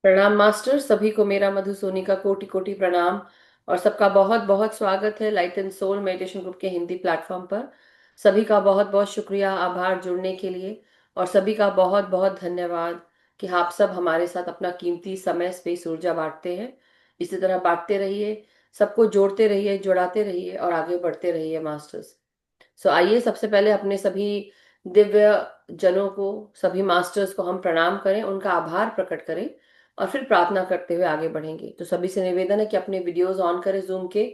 प्रणाम मास्टर, सभी को मेरा मधु सोनी का कोटि कोटि प्रणाम। और सबका बहुत बहुत स्वागत है light and soul meditation group के हिंदी प्लेटफॉर्म पर। सभी का बहुत बहुत शुक्रिया, आभार जुड़ने के लिए। और सभी का बहुत बहुत धन्यवाद कि आप सब हमारे साथ अपना कीमती समय स्पेस ऊर्जा बांटते हैं। इसी तरह बांटते रहिए, सबको जोड़ते रहिए, जुड़ाते रहिए और आगे बढ़ते रहिए मास्टर्स। आइए सबसे पहले अपने सभी दिव्य जनों को, सभी मास्टर्स को हम प्रणाम करें, उनका आभार प्रकट करें और फिर प्रार्थना करते हुए आगे बढ़ेंगे। तो सभी से निवेदन है कि अपने वीडियोस ऑन करें जूम के।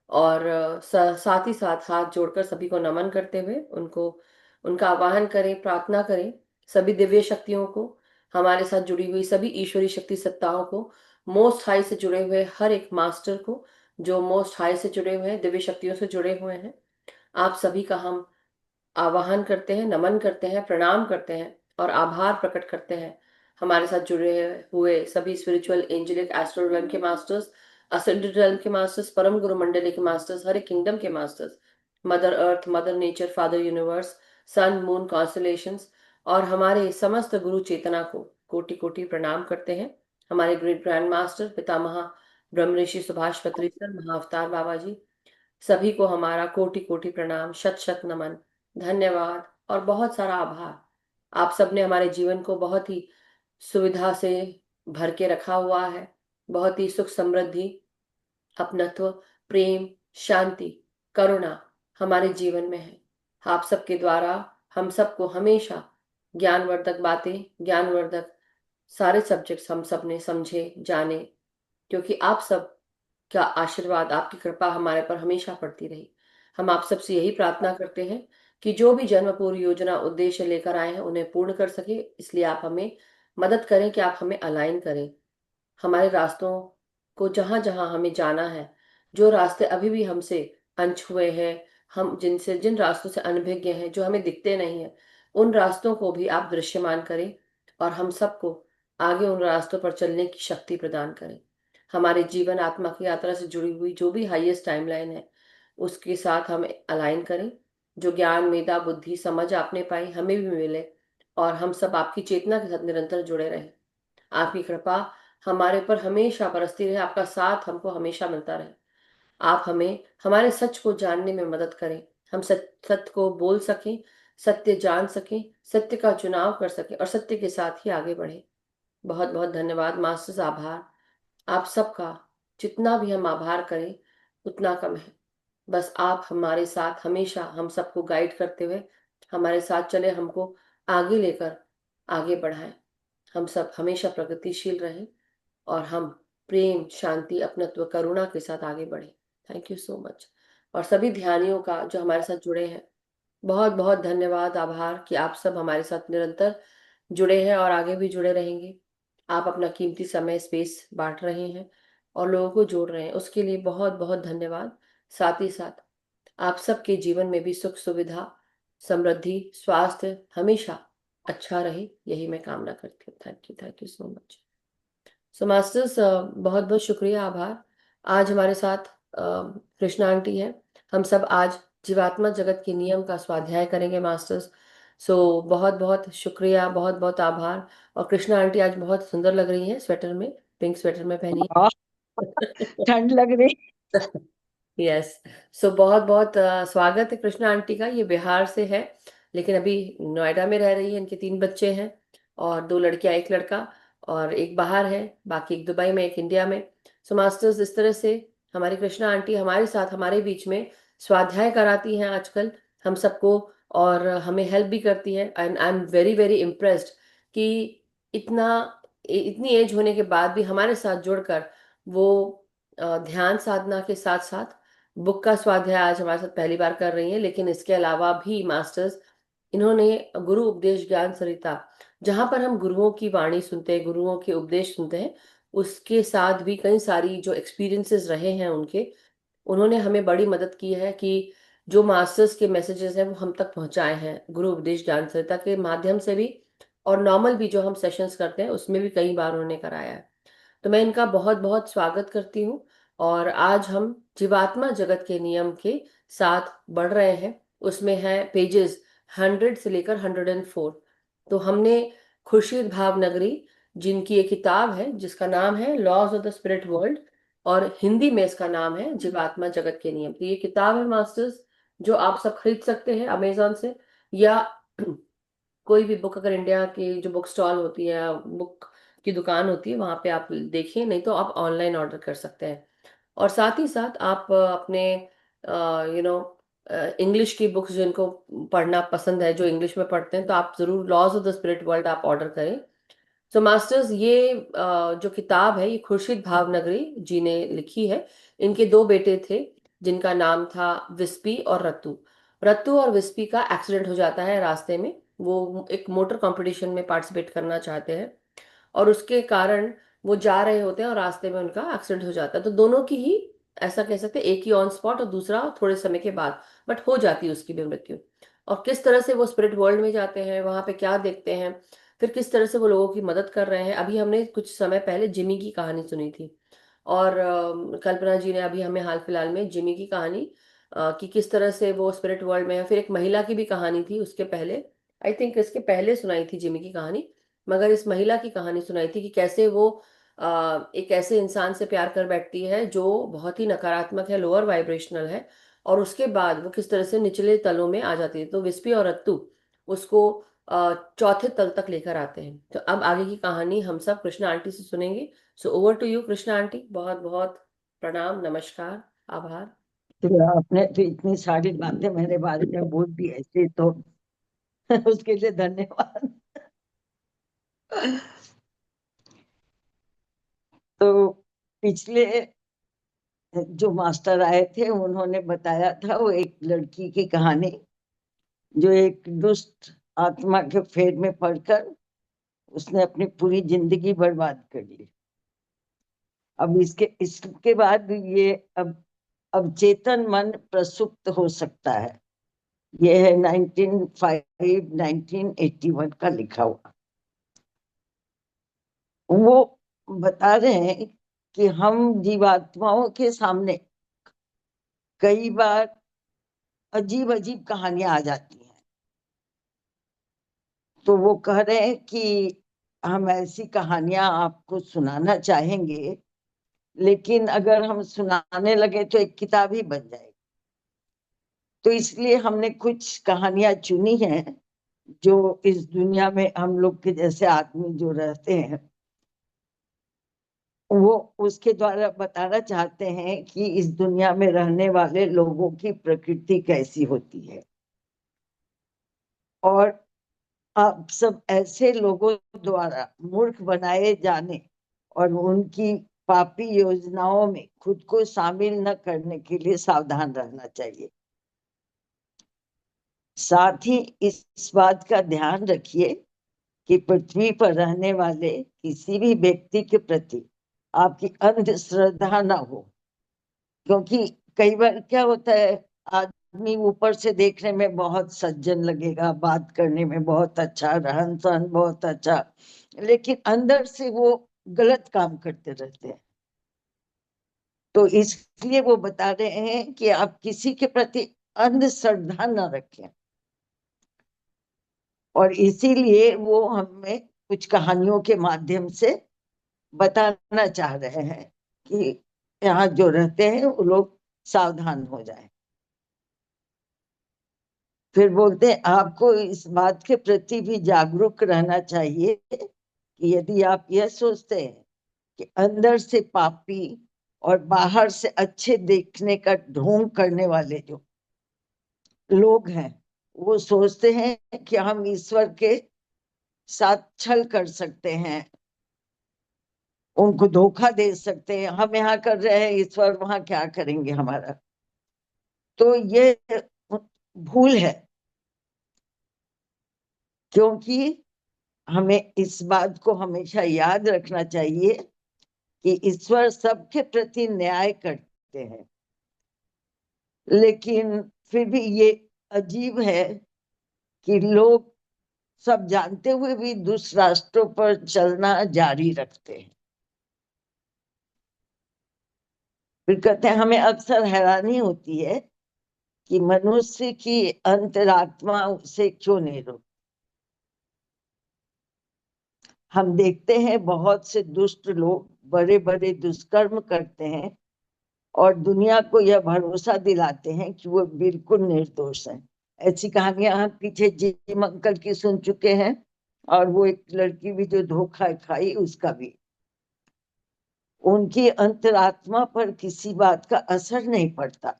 और साथ ही साथ हाथ जोड़कर सभी को नमन करते हुए उनको उनका आवाहन करें, प्रार्थना करें। सभी दिव्य शक्तियों को, हमारे साथ जुड़ी हुई सभी ईश्वरी शक्ति सत्ताओं को, मोस्ट हाई से जुड़े हुए हर एक मास्टर को जो मोस्ट हाई से जुड़े हुए हैं, दिव्य शक्तियों से जुड़े हुए हैं, आप सभी का हम आवाहन करते हैं, नमन करते हैं, प्रणाम करते हैं और आभार प्रकट करते हैं। हमारे साथ जुड़े हुए सभी स्पिरिचुअल एंजेलिक एस्ट्रल realm के मास्टर्स, असेंडेड realm के मास्टर्स, परम गुरु मंडली के मास्टर्स, हर एक किंगडम के masters, mother earth, mother nature, father universe, sun moon constellations और हमारे समस्त गुरु चेतना को कोटि कोटि प्रणाम करते हैं। हमारे ग्रेट ग्रैंड मास्टर पितामह ब्रह्म ऋषि सुभाष पत्री सर, महाअवतार बाबा जी, सभी को हमारा कोटि कोटि प्रणाम, शत शत नमन, धन्यवाद और बहुत सारा आभार। आप सबने हमारे जीवन को बहुत ही सुविधा से भर के रखा हुआ है। बहुत ही सुख समृद्धि, अपनत्व, प्रेम, शांति, करुणा हमारे जीवन में है। आप सबके द्वारा हम सबको हमेशा ज्ञानवर्धक बातें, ज्ञानवर्धक सारे सब्जेक्ट्स हम सब ने समझे, जाने, क्योंकि आप सब का आशीर्वाद, आपकी कृपा हमारे पर हमेशा पड़ती रही। हम आप सबसे यही प्रार्थना करते हैं कि जो भी जन्म पूर्व योजना उद्देश्य लेकर आए हैं उन्हें पूर्ण कर सके। इसलिए आप हमें मदद करें कि आप हमें अलाइन करें हमारे रास्तों को, जहां जहां हमें जाना है। जो रास्ते अभी भी हमसे अनछुए हैं, हम जिनसे जिन रास्तों से अनभिज्ञ हैं, जो हमें दिखते नहीं है, उन रास्तों को भी आप दृश्यमान करें और हम सबको आगे उन रास्तों पर चलने की शक्ति प्रदान करें। हमारे जीवन आत्मा की यात्रा से जुड़ी हुई जो भी हाईएस्ट टाइमलाइन है उसके साथ हम अलाइन करें। जो ज्ञान, मेधा, बुद्धि, समझ आपने पाई हमें भी मिले और हम सब आपकी चेतना के साथ निरंतर जुड़े रहें। आपकी कृपा हमारे ऊपर हमेशा बरसती रहे, आपका साथ हमको हमेशा मिलता रहे। आप हमें हमारे सच को जानने में मदद करें, हम सत्य को बोल सकें, सत्य जान सकें, सत्य का चुनाव कर सकें और सत्य के साथ ही आगे बढ़े। बहुत बहुत धन्यवाद मास्टर्स, आभार आप सबका। जितना भी हम आभार करें उतना कम है। बस आप हमारे साथ हमेशा हम सबको गाइड करते हुए हमारे साथ चले, हमको आगे लेकर आगे बढ़ाएं। हम सब हमेशा प्रगतिशील रहें और हम प्रेम, शांति, अपनत्व, करुणा के साथ आगे बढ़े। Thank you so much. और सभी ध्यानियों का जो हमारे साथ जुड़े हैं, बहुत बहुत धन्यवाद, आभार कि आप सब हमारे साथ निरंतर जुड़े हैं और आगे भी जुड़े रहेंगे। आप अपना कीमती समय स्पेस बांट रहे हैं और लोगों को जोड़ रहे हैं, उसके लिए बहुत बहुत धन्यवाद। साथ ही साथ आप सबके जीवन में भी सुख सुविधा, समृद्धि, स्वास्थ्य हमेशा अच्छा रहे, यही मैं कामना करती हूँ। Thank you so much. Masters, बहुत बहुत शुक्रिया, आभार। आज हमारे साथ कृष्णा आंटी है। हम सब आज जीवात्मा जगत के नियम का स्वाध्याय करेंगे मास्टर्स। बहुत बहुत शुक्रिया, बहुत बहुत आभार। और कृष्णा आंटी आज बहुत सुंदर लग रही हैं स्वेटर में, पिंक स्वेटर में पहनी हाँ, है। ठंड लग रही। यस। बहुत बहुत स्वागत है कृष्णा आंटी का। ये बिहार से है लेकिन अभी नोएडा में रह रही है। इनके 3 बच्चे हैं और 2 लड़कियां, एक लड़का, और एक बाहर है, बाकी एक दुबई में, एक इंडिया में। मास्टर्स, इस तरह से हमारी कृष्णा आंटी हमारे साथ हमारे बीच में स्वाध्याय कराती हैं आजकल हम सबको, और हमें हेल्प भी करती है। And I am very very impressed कि इतना इतनी एज होने के बाद भी हमारे साथ जुड़कर वो ध्यान साधना के साथ साथ बुक का स्वाध्याय आज हमारे साथ पहली बार कर रही हैं। लेकिन इसके अलावा भी मास्टर्स, इन्होंने गुरु उपदेश ज्ञान सरिता, जहां पर हम गुरुओं की वाणी सुनते हैं, गुरुओं के उपदेश सुनते हैं, उसके साथ भी कई सारी जो एक्सपीरियंसेस रहे हैं उनके, उन्होंने हमें बड़ी मदद की है कि जो मास्टर्स के मैसेजेस हैं वो हम तक पहुंचाए हैं गुरु उपदेश ज्ञान सरिता के माध्यम से भी। और नॉर्मल भी जो हम सेशंस करते हैं उसमें भी कई बार उन्होंने कराया है। तो मैं इनका बहुत बहुत स्वागत करती हूँ। और आज हम जीवात्मा जगत के नियम के साथ बढ़ रहे हैं। उसमें है पेजेस 100 से लेकर 104। तो हमने खुर्शीद भावनगरी जिनकी एक किताब है जिसका नाम है laws of the spirit world, और हिंदी में इसका नाम है जीवात्मा जगत के नियम। तो ये किताब है मास्टर्स, जो आप सब खरीद सकते हैं अमेजोन से, या कोई भी बुक, अगर इंडिया की जो बुक स्टॉल होती है, बुक की दुकान होती है, वहां पे आप देखिए, नहीं तो आप ऑनलाइन ऑर्डर कर सकते हैं। और साथ ही साथ आप अपने यू नो इंग्लिश की बुक्स जिनको पढ़ना पसंद है, जो इंग्लिश में पढ़ते हैं, तो आप जरूर laws of the spirit world आप ऑर्डर करें। सो मास्टर्स, ये जो किताब है, ये खुर्शीद भावनगरी जी ने लिखी है। इनके दो बेटे थे जिनका नाम था विस्पी और रत्तू। रत्तू और विस्पी का एक्सीडेंट हो जाता है रास्ते में। वो एक मोटर कंपटीशन में पार्टिसिपेट करना चाहते हैं, और उसके कारण वो जा रहे होते हैं और रास्ते में उनका एक्सीडेंट हो जाता है। तो दोनों की ही, ऐसा कह सकते हैं, एक ही ऑन स्पॉट और दूसरा थोड़े समय के बाद, बट हो जाती है उसकी भी मृत्यु। और किस तरह से वो स्पिरिट वर्ल्ड में जाते हैं, वहां पे क्या देखते हैं, फिर किस तरह से वो लोगों की मदद कर रहे हैं। अभी हमने कुछ समय पहले जिमी की कहानी सुनी थी, और कल्पना जी ने अभी हमें हाल फिलहाल में जिमी की कहानी, कि किस तरह से वो स्पिरिट वर्ल्ड में है। फिर एक महिला की भी कहानी थी उसके पहले, आई थिंक इसके पहले सुनाई थी जिमी की कहानी, मगर इस महिला की कहानी सुनाई थी कि कैसे वो एक ऐसे इंसान से प्यार कर बैठती है जो बहुत ही नकारात्मक है, लोअर वाइब्रेशनल है, और उसके बाद वो किस तरह से निचले तलों में आ जाती है। तो विस्पी और रत्तू उसको चौथे तल तक लेकर आते हैं। तो अब आगे की कहानी हम सब कृष्णा आंटी से सुनेंगे। So over to you Krishna aunty, बहुत बहुत प्रणाम, नमस्कार, आभार। तो आपने तो इतनी सारी बातें मेरे बारे में बोल दी ऐसे तो उसके लिए धन्यवाद। तो पिछले जो मास्टर आए थे उन्होंने बताया था वो एक लड़की की कहानी, जो एक दुष्ट आत्मा के फेर में पड़कर उसने अपनी पूरी जिंदगी बर्बाद कर ली। अब इसके बाद ये अब चेतन मन प्रसुप्त हो सकता है। ये है 1981 का लिखा हुआ। वो बता रहे हैं कि हम जीवात्माओं के सामने कई बार अजीब अजीब कहानियां आ जाती हैं। तो वो कह रहे हैं कि हम ऐसी कहानियां आपको सुनाना चाहेंगे, लेकिन अगर हम सुनाने लगे तो एक किताब ही बन जाएगी। तो इसलिए हमने कुछ कहानियां चुनी हैं जो इस दुनिया में हम लोग के जैसे आदमी जो रहते हैं वो उसके द्वारा बताना चाहते हैं कि इस दुनिया में रहने वाले लोगों की प्रकृति कैसी होती है, और आप सब ऐसे लोगों द्वारा मूर्ख बनाए जाने और उनकी पापी योजनाओं में खुद को शामिल न करने के लिए सावधान रहना चाहिए। साथ ही इस बात का ध्यान रखिए कि पृथ्वी पर रहने वाले किसी भी व्यक्ति के प्रति आपकी अंधश्रद्धा न हो। क्योंकि कई बार क्या होता है, आदमी ऊपर से देखने में बहुत सज्जन लगेगा, बात करने में बहुत अच्छा, रहन सहन बहुत अच्छा, लेकिन अंदर से वो गलत काम करते रहते हैं। तो इसलिए वो बता रहे हैं कि आप किसी के प्रति अंधश्रद्धा न रखें। और इसीलिए वो हमें कुछ कहानियों के माध्यम से बताना चाह रहे हैं कि यहाँ जो रहते हैं वो लोग सावधान हो जाएं। फिर बोलते हैं आपको इस बात के प्रति भी जागरूक रहना चाहिए कि यदि आप यह सोचते हैं कि अंदर से पापी और बाहर से अच्छे देखने का ढोंग करने वाले जो लोग हैं, वो सोचते हैं कि हम ईश्वर के साथ छल कर सकते हैं, उनको धोखा दे सकते हैं, हम यहाँ कर रहे हैं, ईश्वर वहां क्या करेंगे हमारा। तो ये भूल है, क्योंकि हमें इस बात को हमेशा याद रखना चाहिए कि ईश्वर सबके प्रति न्याय करते हैं। लेकिन फिर भी ये अजीब है कि लोग सब जानते हुए भी दूसरे रास्तों पर चलना जारी रखते हैं। फिर कहते हैं हमें अक्सर हैरानी होती है कि मनुष्य की अंतरात्मा उसे क्यों नहीं रोकती। हम देखते हैं बहुत से दुष्ट लोग बड़े बड़े दुष्कर्म करते हैं और दुनिया को यह भरोसा दिलाते हैं कि वो बिल्कुल निर्दोष हैं। ऐसी कहानियां हम पीछे जिम अंकल की सुन चुके हैं, और वो एक लड़की भी जो धोखा खाई उसका भी। उनकी अंतरात्मा पर किसी बात का असर नहीं पड़ता।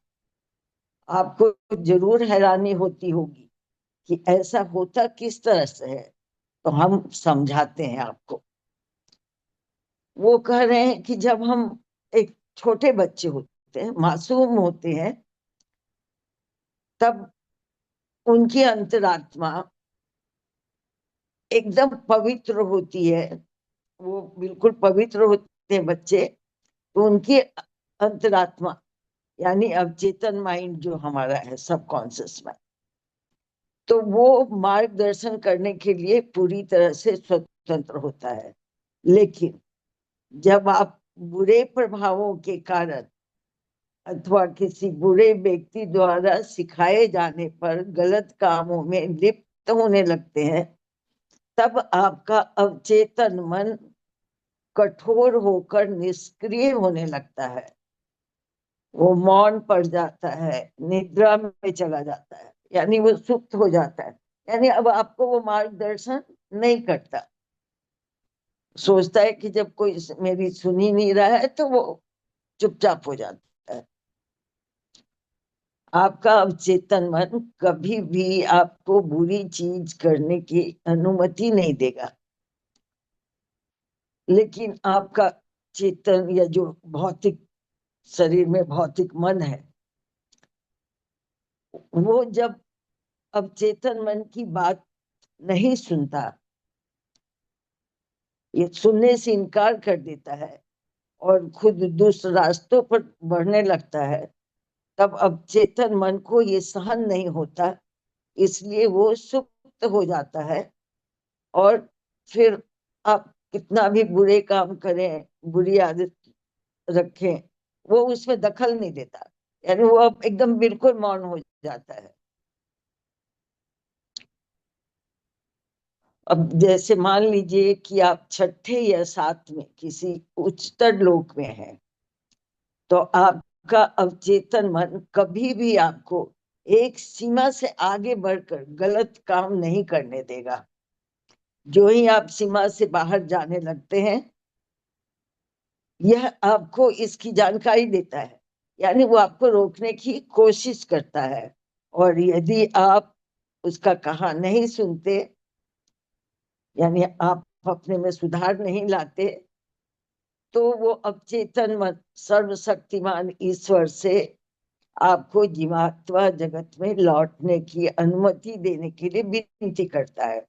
आपको जरूर हैरानी होती होगी कि ऐसा होता किस तरह से है, तो हम समझाते हैं आपको। वो कह रहे हैं कि जब हम एक छोटे बच्चे होते हैं, मासूम होते हैं, तब उनकी अंतरात्मा एकदम पवित्र होती है। वो बिल्कुल पवित्र होते हैं बच्चे। तो उनकी अंतरात्मा, यानी अवचेतन माइंड जो हमारा है, सबकॉन्शियस माइंड, तो वो मार्गदर्शन करने के लिए पूरी तरह से स्वतंत्र होता है। लेकिन जब आप बुरे प्रभावों के कारण अथवा किसी बुरे व्यक्ति द्वारा सिखाए जाने पर गलत कामों में लिप्त होने लगते हैं, तब आपका अवचेतन मन कठोर होकर निष्क्रिय होने लगता है। वो मौन पड़ जाता है, निद्रा में चला जाता है, यानी वो सुप्त हो जाता है। यानी अब आपको वो मार्गदर्शन नहीं करता। सोचता है कि जब कोई मेरी सुन ही नहीं रहा है, तो वो चुपचाप हो जाता है। आपका अवचेतन मन कभी भी आपको बुरी चीज करने की अनुमति नहीं देगा। लेकिन आपका चेतन, या जो भौतिक शरीर में भौतिक मन है, वो जब अवचेतन मन की बात नहीं सुनता, ये सुनने से इनकार कर देता है और खुद दुष्ट रास्तों पर बढ़ने लगता है, तब अवचेतन मन को ये सहन नहीं होता। इसलिए वो सुप्त हो जाता है। और फिर आप कितना भी बुरे काम करें, बुरी आदत रखें, वो उसमें दखल नहीं देता। यानी वो अब एकदम बिल्कुल मौन हो जाता है। अब जैसे मान लीजिए कि आप छठे या सात में किसी उच्चतर लोक में हैं, तो आपका अवचेतन मन कभी भी आपको एक सीमा से आगे बढ़कर गलत काम नहीं करने देगा। जो ही आप सीमा से बाहर जाने लगते हैं, यह आपको इसकी जानकारी देता है। यानी वो आपको रोकने की कोशिश करता है। और यदि आप उसका कहा नहीं सुनते, यानी आप अपने में सुधार नहीं लाते, तो वो अवचेतन मन सर्वशक्तिमान ईश्वर से आपको जीवात्मा जगत में लौटने की अनुमति देने के लिए विनती करता है।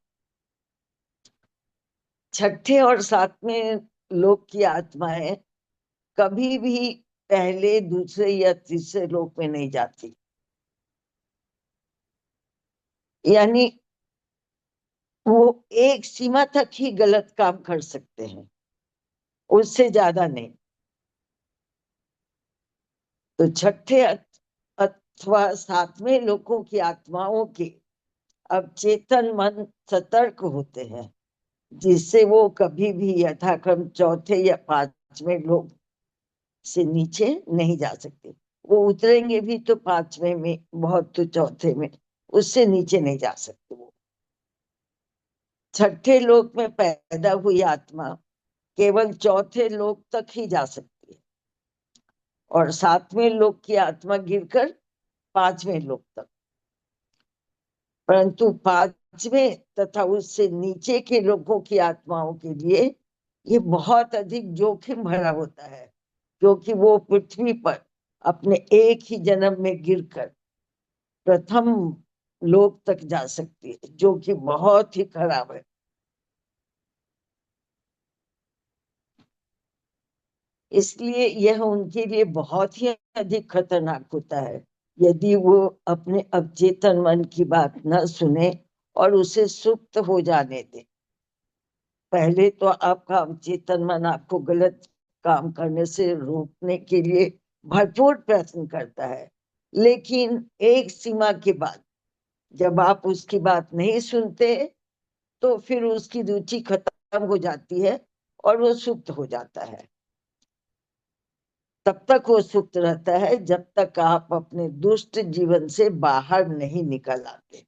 छठे और सातवें लोक की आत्माएं कभी भी पहले, दूसरे या तीसरे लोक में नहीं जाती। यानी वो एक सीमा तक ही गलत काम कर सकते हैं, उससे ज्यादा नहीं। तो छठे अथवा सातवें लोकों की आत्माओं के अवचेतन मन सतर्क होते हैं, जिससे वो कभी भी यथाक्रम चौथे या पांचवें लोक से नीचे नहीं जा सकते। वो उतरेंगे भी तो पांचवें में, बहुत तो चौथे में, उससे नीचे नहीं जा सकते। वो छठे लोक में पैदा हुई आत्मा केवल चौथे लोक तक ही जा सकती है, और सातवें लोक की आत्मा गिरकर पांचवें लोक तक। परंतु पांचवें तथा उससे नीचे के लोगों की आत्माओं के लिए ये बहुत अधिक जोखिम भरा होता है, क्योंकि वो पृथ्वी पर अपने एक ही जन्म में गिरकर प्रथम लोक तक जा सकती है, जो कि बहुत ही खराब है। इसलिए यह उनके लिए बहुत ही अधिक खतरनाक होता है, यदि वो अपने अवचेतन मन की बात न सुने और उसे सुप्त हो जाने दे। पहले तो आपका अवचेतन मन आपको गलत काम करने से रोकने के लिए भरपूर प्रयत्न करता है, लेकिन एक सीमा के बाद जब आप उसकी बात नहीं सुनते, तो फिर उसकी रुचि खत्म खत्म हो जाती है और वो सुप्त हो जाता है। तब तक वो सुप्त रहता है जब तक आप अपने दुष्ट जीवन से बाहर नहीं निकल आते।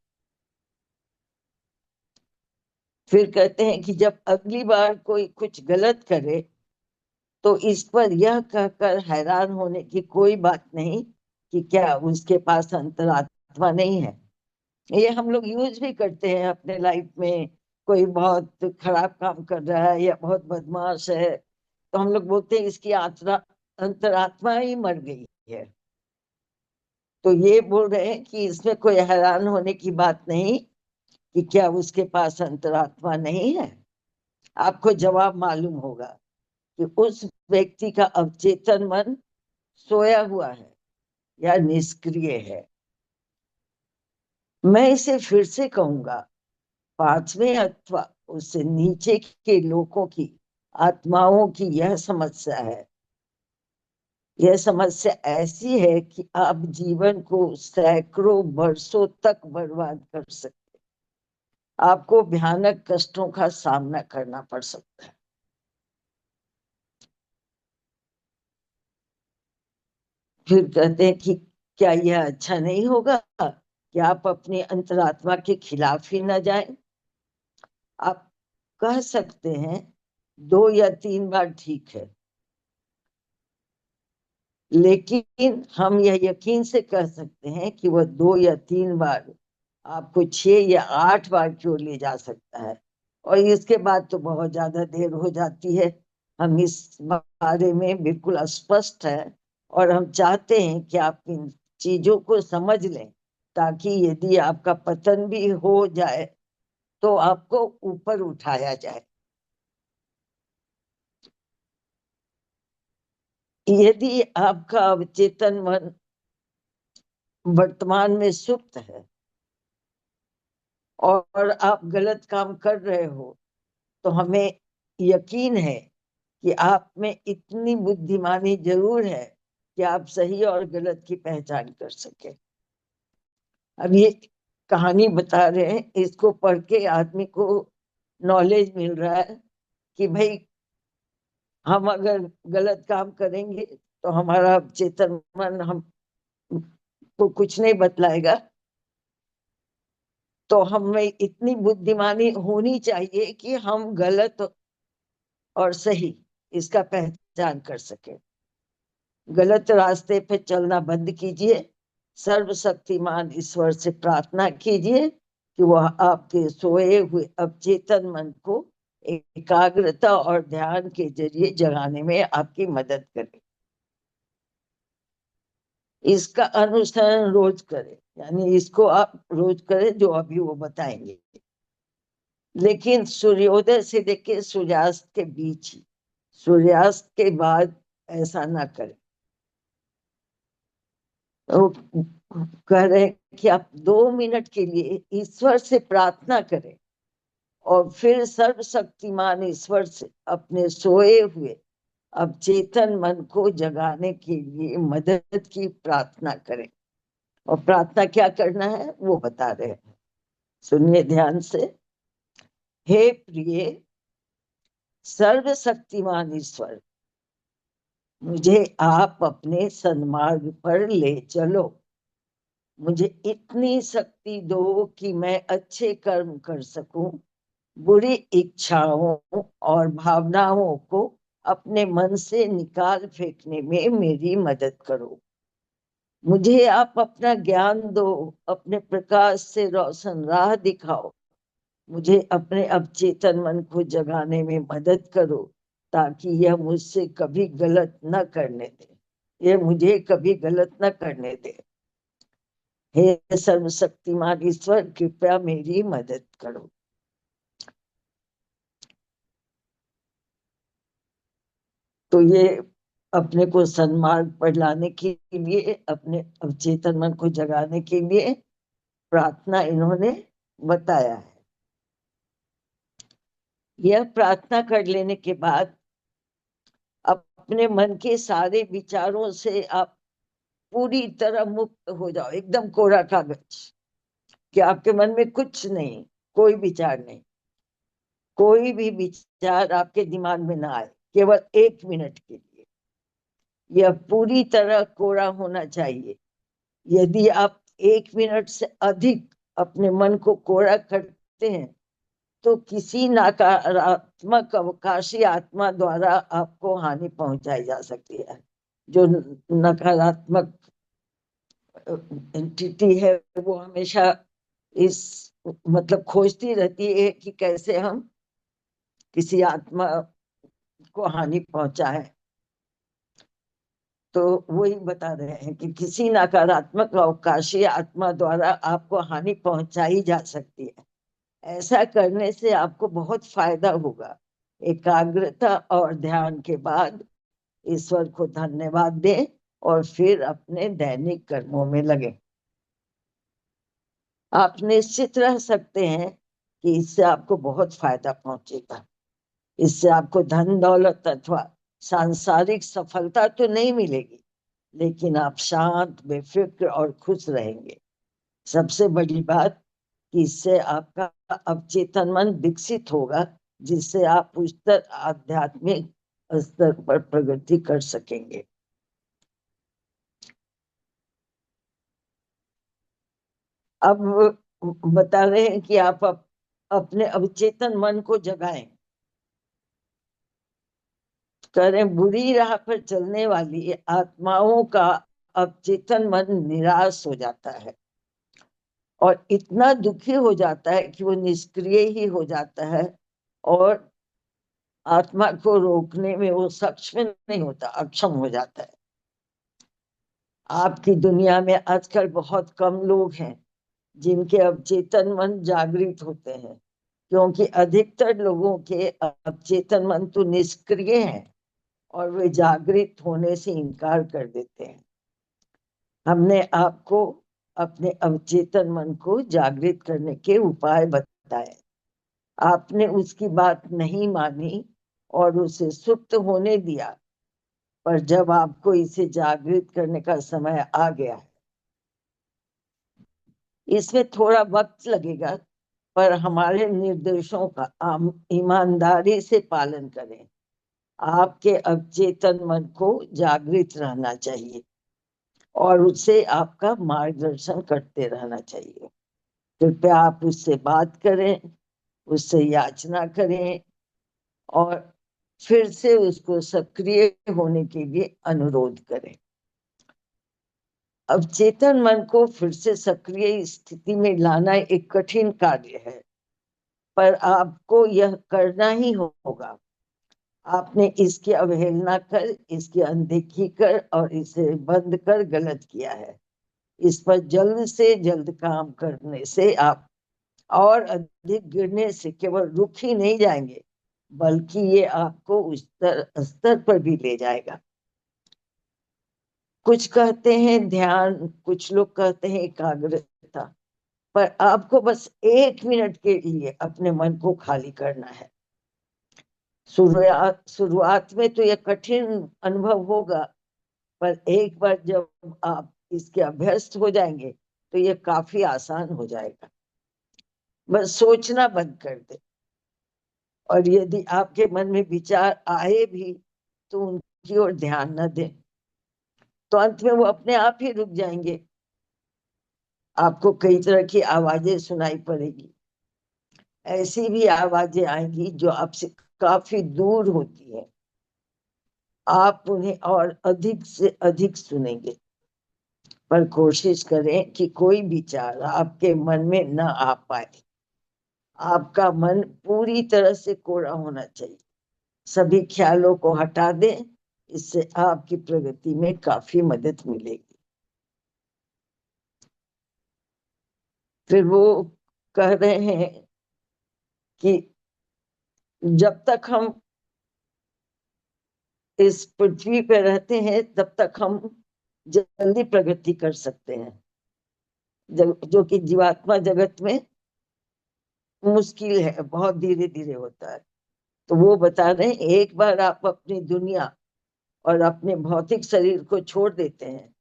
फिर कहते हैं कि जब अगली बार कोई कुछ गलत करे तो इस पर यह कहकर हैरान होने की कोई बात नहीं कि क्या उसके पास अंतरात्मा नहीं है। ये हम लोग यूज भी करते हैं अपने लाइफ में। कोई बहुत खराब काम कर रहा है या बहुत बदमाश है तो हम लोग बोलते हैं इसकी आत्मा, अंतरात्मा ही मर गई है। तो ये बोल रहे हैं कि इसमें कोई हैरान होने की बात नहीं कि क्या उसके पास अंतरात्मा नहीं है। आपको जवाब मालूम होगा कि उस व्यक्ति का अवचेतन मन सोया हुआ है या निष्क्रिय है। मैं इसे फिर से कहूंगा, पांचवें अथवा उससे नीचे के लोगों की आत्माओं की यह समस्या है। यह समस्या ऐसी है कि आप जीवन को सैकड़ों वर्षों तक बर्बाद कर सकते। आपको भयानक कष्टों का सामना करना पड़ सकता है। फिर कहते हैं कि क्या यह अच्छा नहीं होगा कि आप अपनी अंतरात्मा के खिलाफ ही न जाएं। आप कह सकते हैं 2 या 3 बार ठीक है, लेकिन हम यह यकीन से कह सकते हैं कि वह 2 या 3 बार आपको 6 या 8 बार क्यों ले जा सकता है। और इसके बाद तो बहुत ज्यादा देर हो जाती है। हम इस बारे में बिल्कुल स्पष्ट है और हम चाहते हैं कि आप इन चीजों को समझ लें ताकि यदि आपका पतन भी हो जाए तो आपको ऊपर उठाया जाए। यदि आपका अवचेतन मन वर्तमान में सुप्त है और आप गलत काम कर रहे हो तो हमें यकीन है कि आप में इतनी बुद्धिमानी जरूर है कि आप सही और गलत की पहचान कर सके। अब ये कहानी बता रहे हैं, इसको पढ़ के आदमी को नॉलेज मिल रहा है कि भाई हम अगर गलत काम करेंगे तो हमारा चेतन मन हम को कुछ नहीं बतलाएगा। तो हमें इतनी बुद्धिमानी होनी चाहिए कि हम गलत और सही इसका पहचान कर सके। गलत रास्ते पे चलना बंद कीजिए। सर्वशक्तिमान ईश्वर से प्रार्थना कीजिए कि वह आपके सोए हुए अवचेतन मन को एकाग्रता और ध्यान के जरिए जगाने में आपकी मदद करे। इसका अनुसरण रोज करें, यानी इसको आप रोज करें जो अभी वो बताएंगे, लेकिन सूर्योदय से लेकर सूर्यास्त के बीच ही, सूर्यास्त के बाद ऐसा ना करें। तो कह रहे हैं कि आप 2 मिनट के लिए ईश्वर से प्रार्थना करें और फिर सर्वशक्तिमान ईश्वर से अपने सोए हुए अवचेतन मन को जगाने के लिए मदद की प्रार्थना करें। और प्रार्थना क्या करना है वो बता रहे हैं, सुनिए ध्यान से। हे प्रिय सर्वशक्तिमान ईश्वर, मुझे आप अपने सन्मार्ग पर ले चलो। मुझे इतनी शक्ति दो कि मैं अच्छे कर्म कर सकूं, बुरी इच्छाओं और भावनाओं को अपने मन से निकाल फेंकने में मेरी मदद करो। मुझे आप अपना ज्ञान दो, अपने प्रकाश से रोशन राह दिखाओ। मुझे अपने अवचेतन मन को जगाने में मदद करो ताकि यह मुझसे कभी गलत न करने दे, ये मुझे कभी गलत न करने दे। हे सर्वशक्तिमान ईश्वर, कृपया मेरी मदद करो। तो ये अपने को सन्मार्ग पर लाने के लिए, अपने अवचेतन मन को जगाने के लिए प्रार्थना इन्होंने बताया है। यह प्रार्थना कर लेने के बाद अपने मन के सारे विचारों से आप पूरी तरह मुक्त हो जाओ, एकदम कोरा कागज कि आपके मन में कुछ नहीं, कोई विचार नहीं। कोई भी विचार आपके दिमाग में ना आए, केवल 1 मिनट के लिए। यह पूरी तरह कोरा होना चाहिए। यदि आप 1 मिनट से अधिक अपने मन को कोरा करते हैं तो किसी नकारात्मक अवकाशी आत्मा द्वारा आपको हानि पहुंचाई जा सकती है। जो नकारात्मक एंटिटी है वो हमेशा इस मतलब खोजती रहती है कि कैसे हम किसी आत्मा को हानि पहुंचाए। तो वही बता रहे हैं कि किसी नकारात्मक अवकाशी आत्मा द्वारा आपको हानि पहुंचाई जा सकती है। ऐसा करने से आपको बहुत फायदा होगा। एकाग्रता और ध्यान के बाद ईश्वर को धन्यवाद दें और फिर अपने दैनिक कर्मों में लगे। आप निश्चित रह सकते हैं कि इससे आपको बहुत फायदा पहुंचेगा। इससे आपको धन दौलत अथवा सांसारिक सफलता तो नहीं मिलेगी, लेकिन आप शांत, बेफिक्र और खुश रहेंगे। सबसे बड़ी बात कि इससे आपका अवचेतन मन विकसित होगा, जिससे आप उच्चतर आध्यात्मिक स्तर पर प्रगति कर सकेंगे। अब बता रहे हैं कि आप अपने अवचेतन मन को जगाएं। करें, बुरी राह पर चलने वाली आत्माओं का अवचेतन मन निराश हो जाता है और इतना दुखी हो जाता है कि वो निष्क्रिय ही हो जाता है और आत्मा को रोकने में वो सक्षम नहीं होता, अक्षम हो जाता है। आपकी दुनिया में आजकल बहुत कम लोग हैं जिनके अवचेतन मन जागृत होते हैं, क्योंकि अधिकतर लोगों के अवचेतन मन तो निष्क्रिय हैं और वे जागृत होने से इनकार कर देते हैं। हमने आपको अपने अवचेतन मन को जागृत करने के उपाय बताए। आपने उसकी बात नहीं मानी और उसे सुप्त होने दिया, पर जब आपको इसे जागृत करने का समय आ गया है, इसमें थोड़ा वक्त लगेगा, पर हमारे निर्देशों का ईमानदारी से पालन करें। आपके अवचेतन मन को जागृत रहना चाहिए और उससे आपका मार्गदर्शन करते रहना चाहिए। कृपया आप उससे बात करें, उससे याचना करें और फिर से उसको सक्रिय होने के लिए अनुरोध करें। अवचेतन मन को फिर से सक्रिय स्थिति में लाना एक कठिन कार्य है, पर आपको यह करना ही होगा। आपने इसकी अवहेलना कर, इसकी अनदेखी कर और इसे बंद कर गलत किया है। इस पर जल्द से जल्द काम करने से आप और अधिक गिरने से केवल रुक ही नहीं जाएंगे, बल्कि ये आपको उस स्तर पर भी ले जाएगा। कुछ कहते हैं ध्यान, कुछ लोग कहते हैं एकाग्रता, पर आपको बस 1 मिनट के लिए अपने मन को खाली करना है। शुरुआत में तो यह कठिन अनुभव होगा, पर एक बार जब आप इसके अभ्यस्त हो जाएंगे तो यह काफी आसान हो जाएगा। बस सोचना बंद कर दे, और यदि आपके मन में विचार आए भी तो उनकी ओर ध्यान न दें, तो अंत में वो अपने आप ही रुक जाएंगे। आपको कई तरह की आवाजें सुनाई पड़ेगी। ऐसी भी आवाजें आएंगी जो आपसे काफी दूर होती है। आप उन्हें और अधिक से अधिक सुनेंगे, पर कोशिश करें कि कोई विचार आपके मन में न आ पाए। आपका मन पूरी तरह से कोरा होना चाहिए। सभी ख्यालों को हटा दें, इससे आपकी प्रगति में काफी मदद मिलेगी। फिर वो कह रहे हैं कि जब तक हम इस पृथ्वी पर रहते हैं तब तक हम जल्दी प्रगति कर सकते हैं, जो कि जीवात्मा जगत में मुश्किल है, बहुत धीरे धीरे होता है। तो वो बता रहे हैं एक बार आप अपनी दुनिया और अपने भौतिक शरीर को छोड़ देते हैं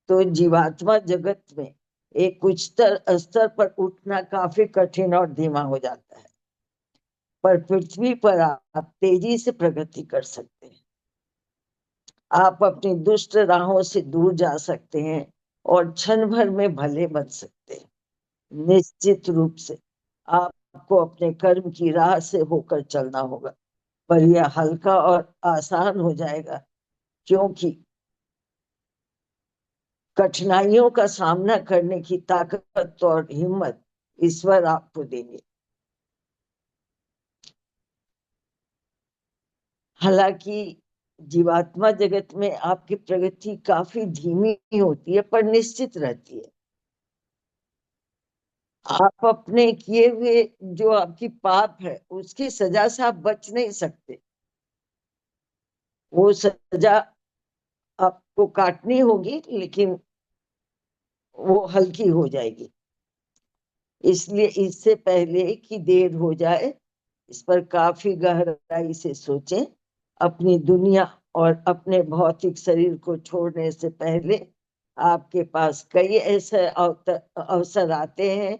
तो जीवात्मा जगत में एक उच्चतर स्तर पर उठना काफी कठिन और धीमा हो जाता है। पर पृथ्वी पर आप तेजी से प्रगति कर सकते हैं। आप अपनी दुष्ट राहों से दूर जा सकते हैं और क्षण भर में भले बन सकते हैं। निश्चित रूप से आपको अपने कर्म की राह से होकर चलना होगा, पर यह हल्का और आसान हो जाएगा, क्योंकि कठिनाइयों का सामना करने की ताकत और हिम्मत ईश्वर आपको देंगे। हालांकि जीवात्मा जगत में आपकी प्रगति काफी धीमी होती है, पर निश्चित रहती है। आप अपने किए हुए जो आपकी पाप है उसकी सजा से आप बच नहीं सकते। वो सजा आपको काटनी होगी, लेकिन वो हल्की हो जाएगी। इसलिए इससे पहले कि देर हो जाए, इस पर काफी गहराई से सोचें। अपनी दुनिया और अपने भौतिक शरीर को छोड़ने से पहले आपके पास कई ऐसे अवसर आते हैं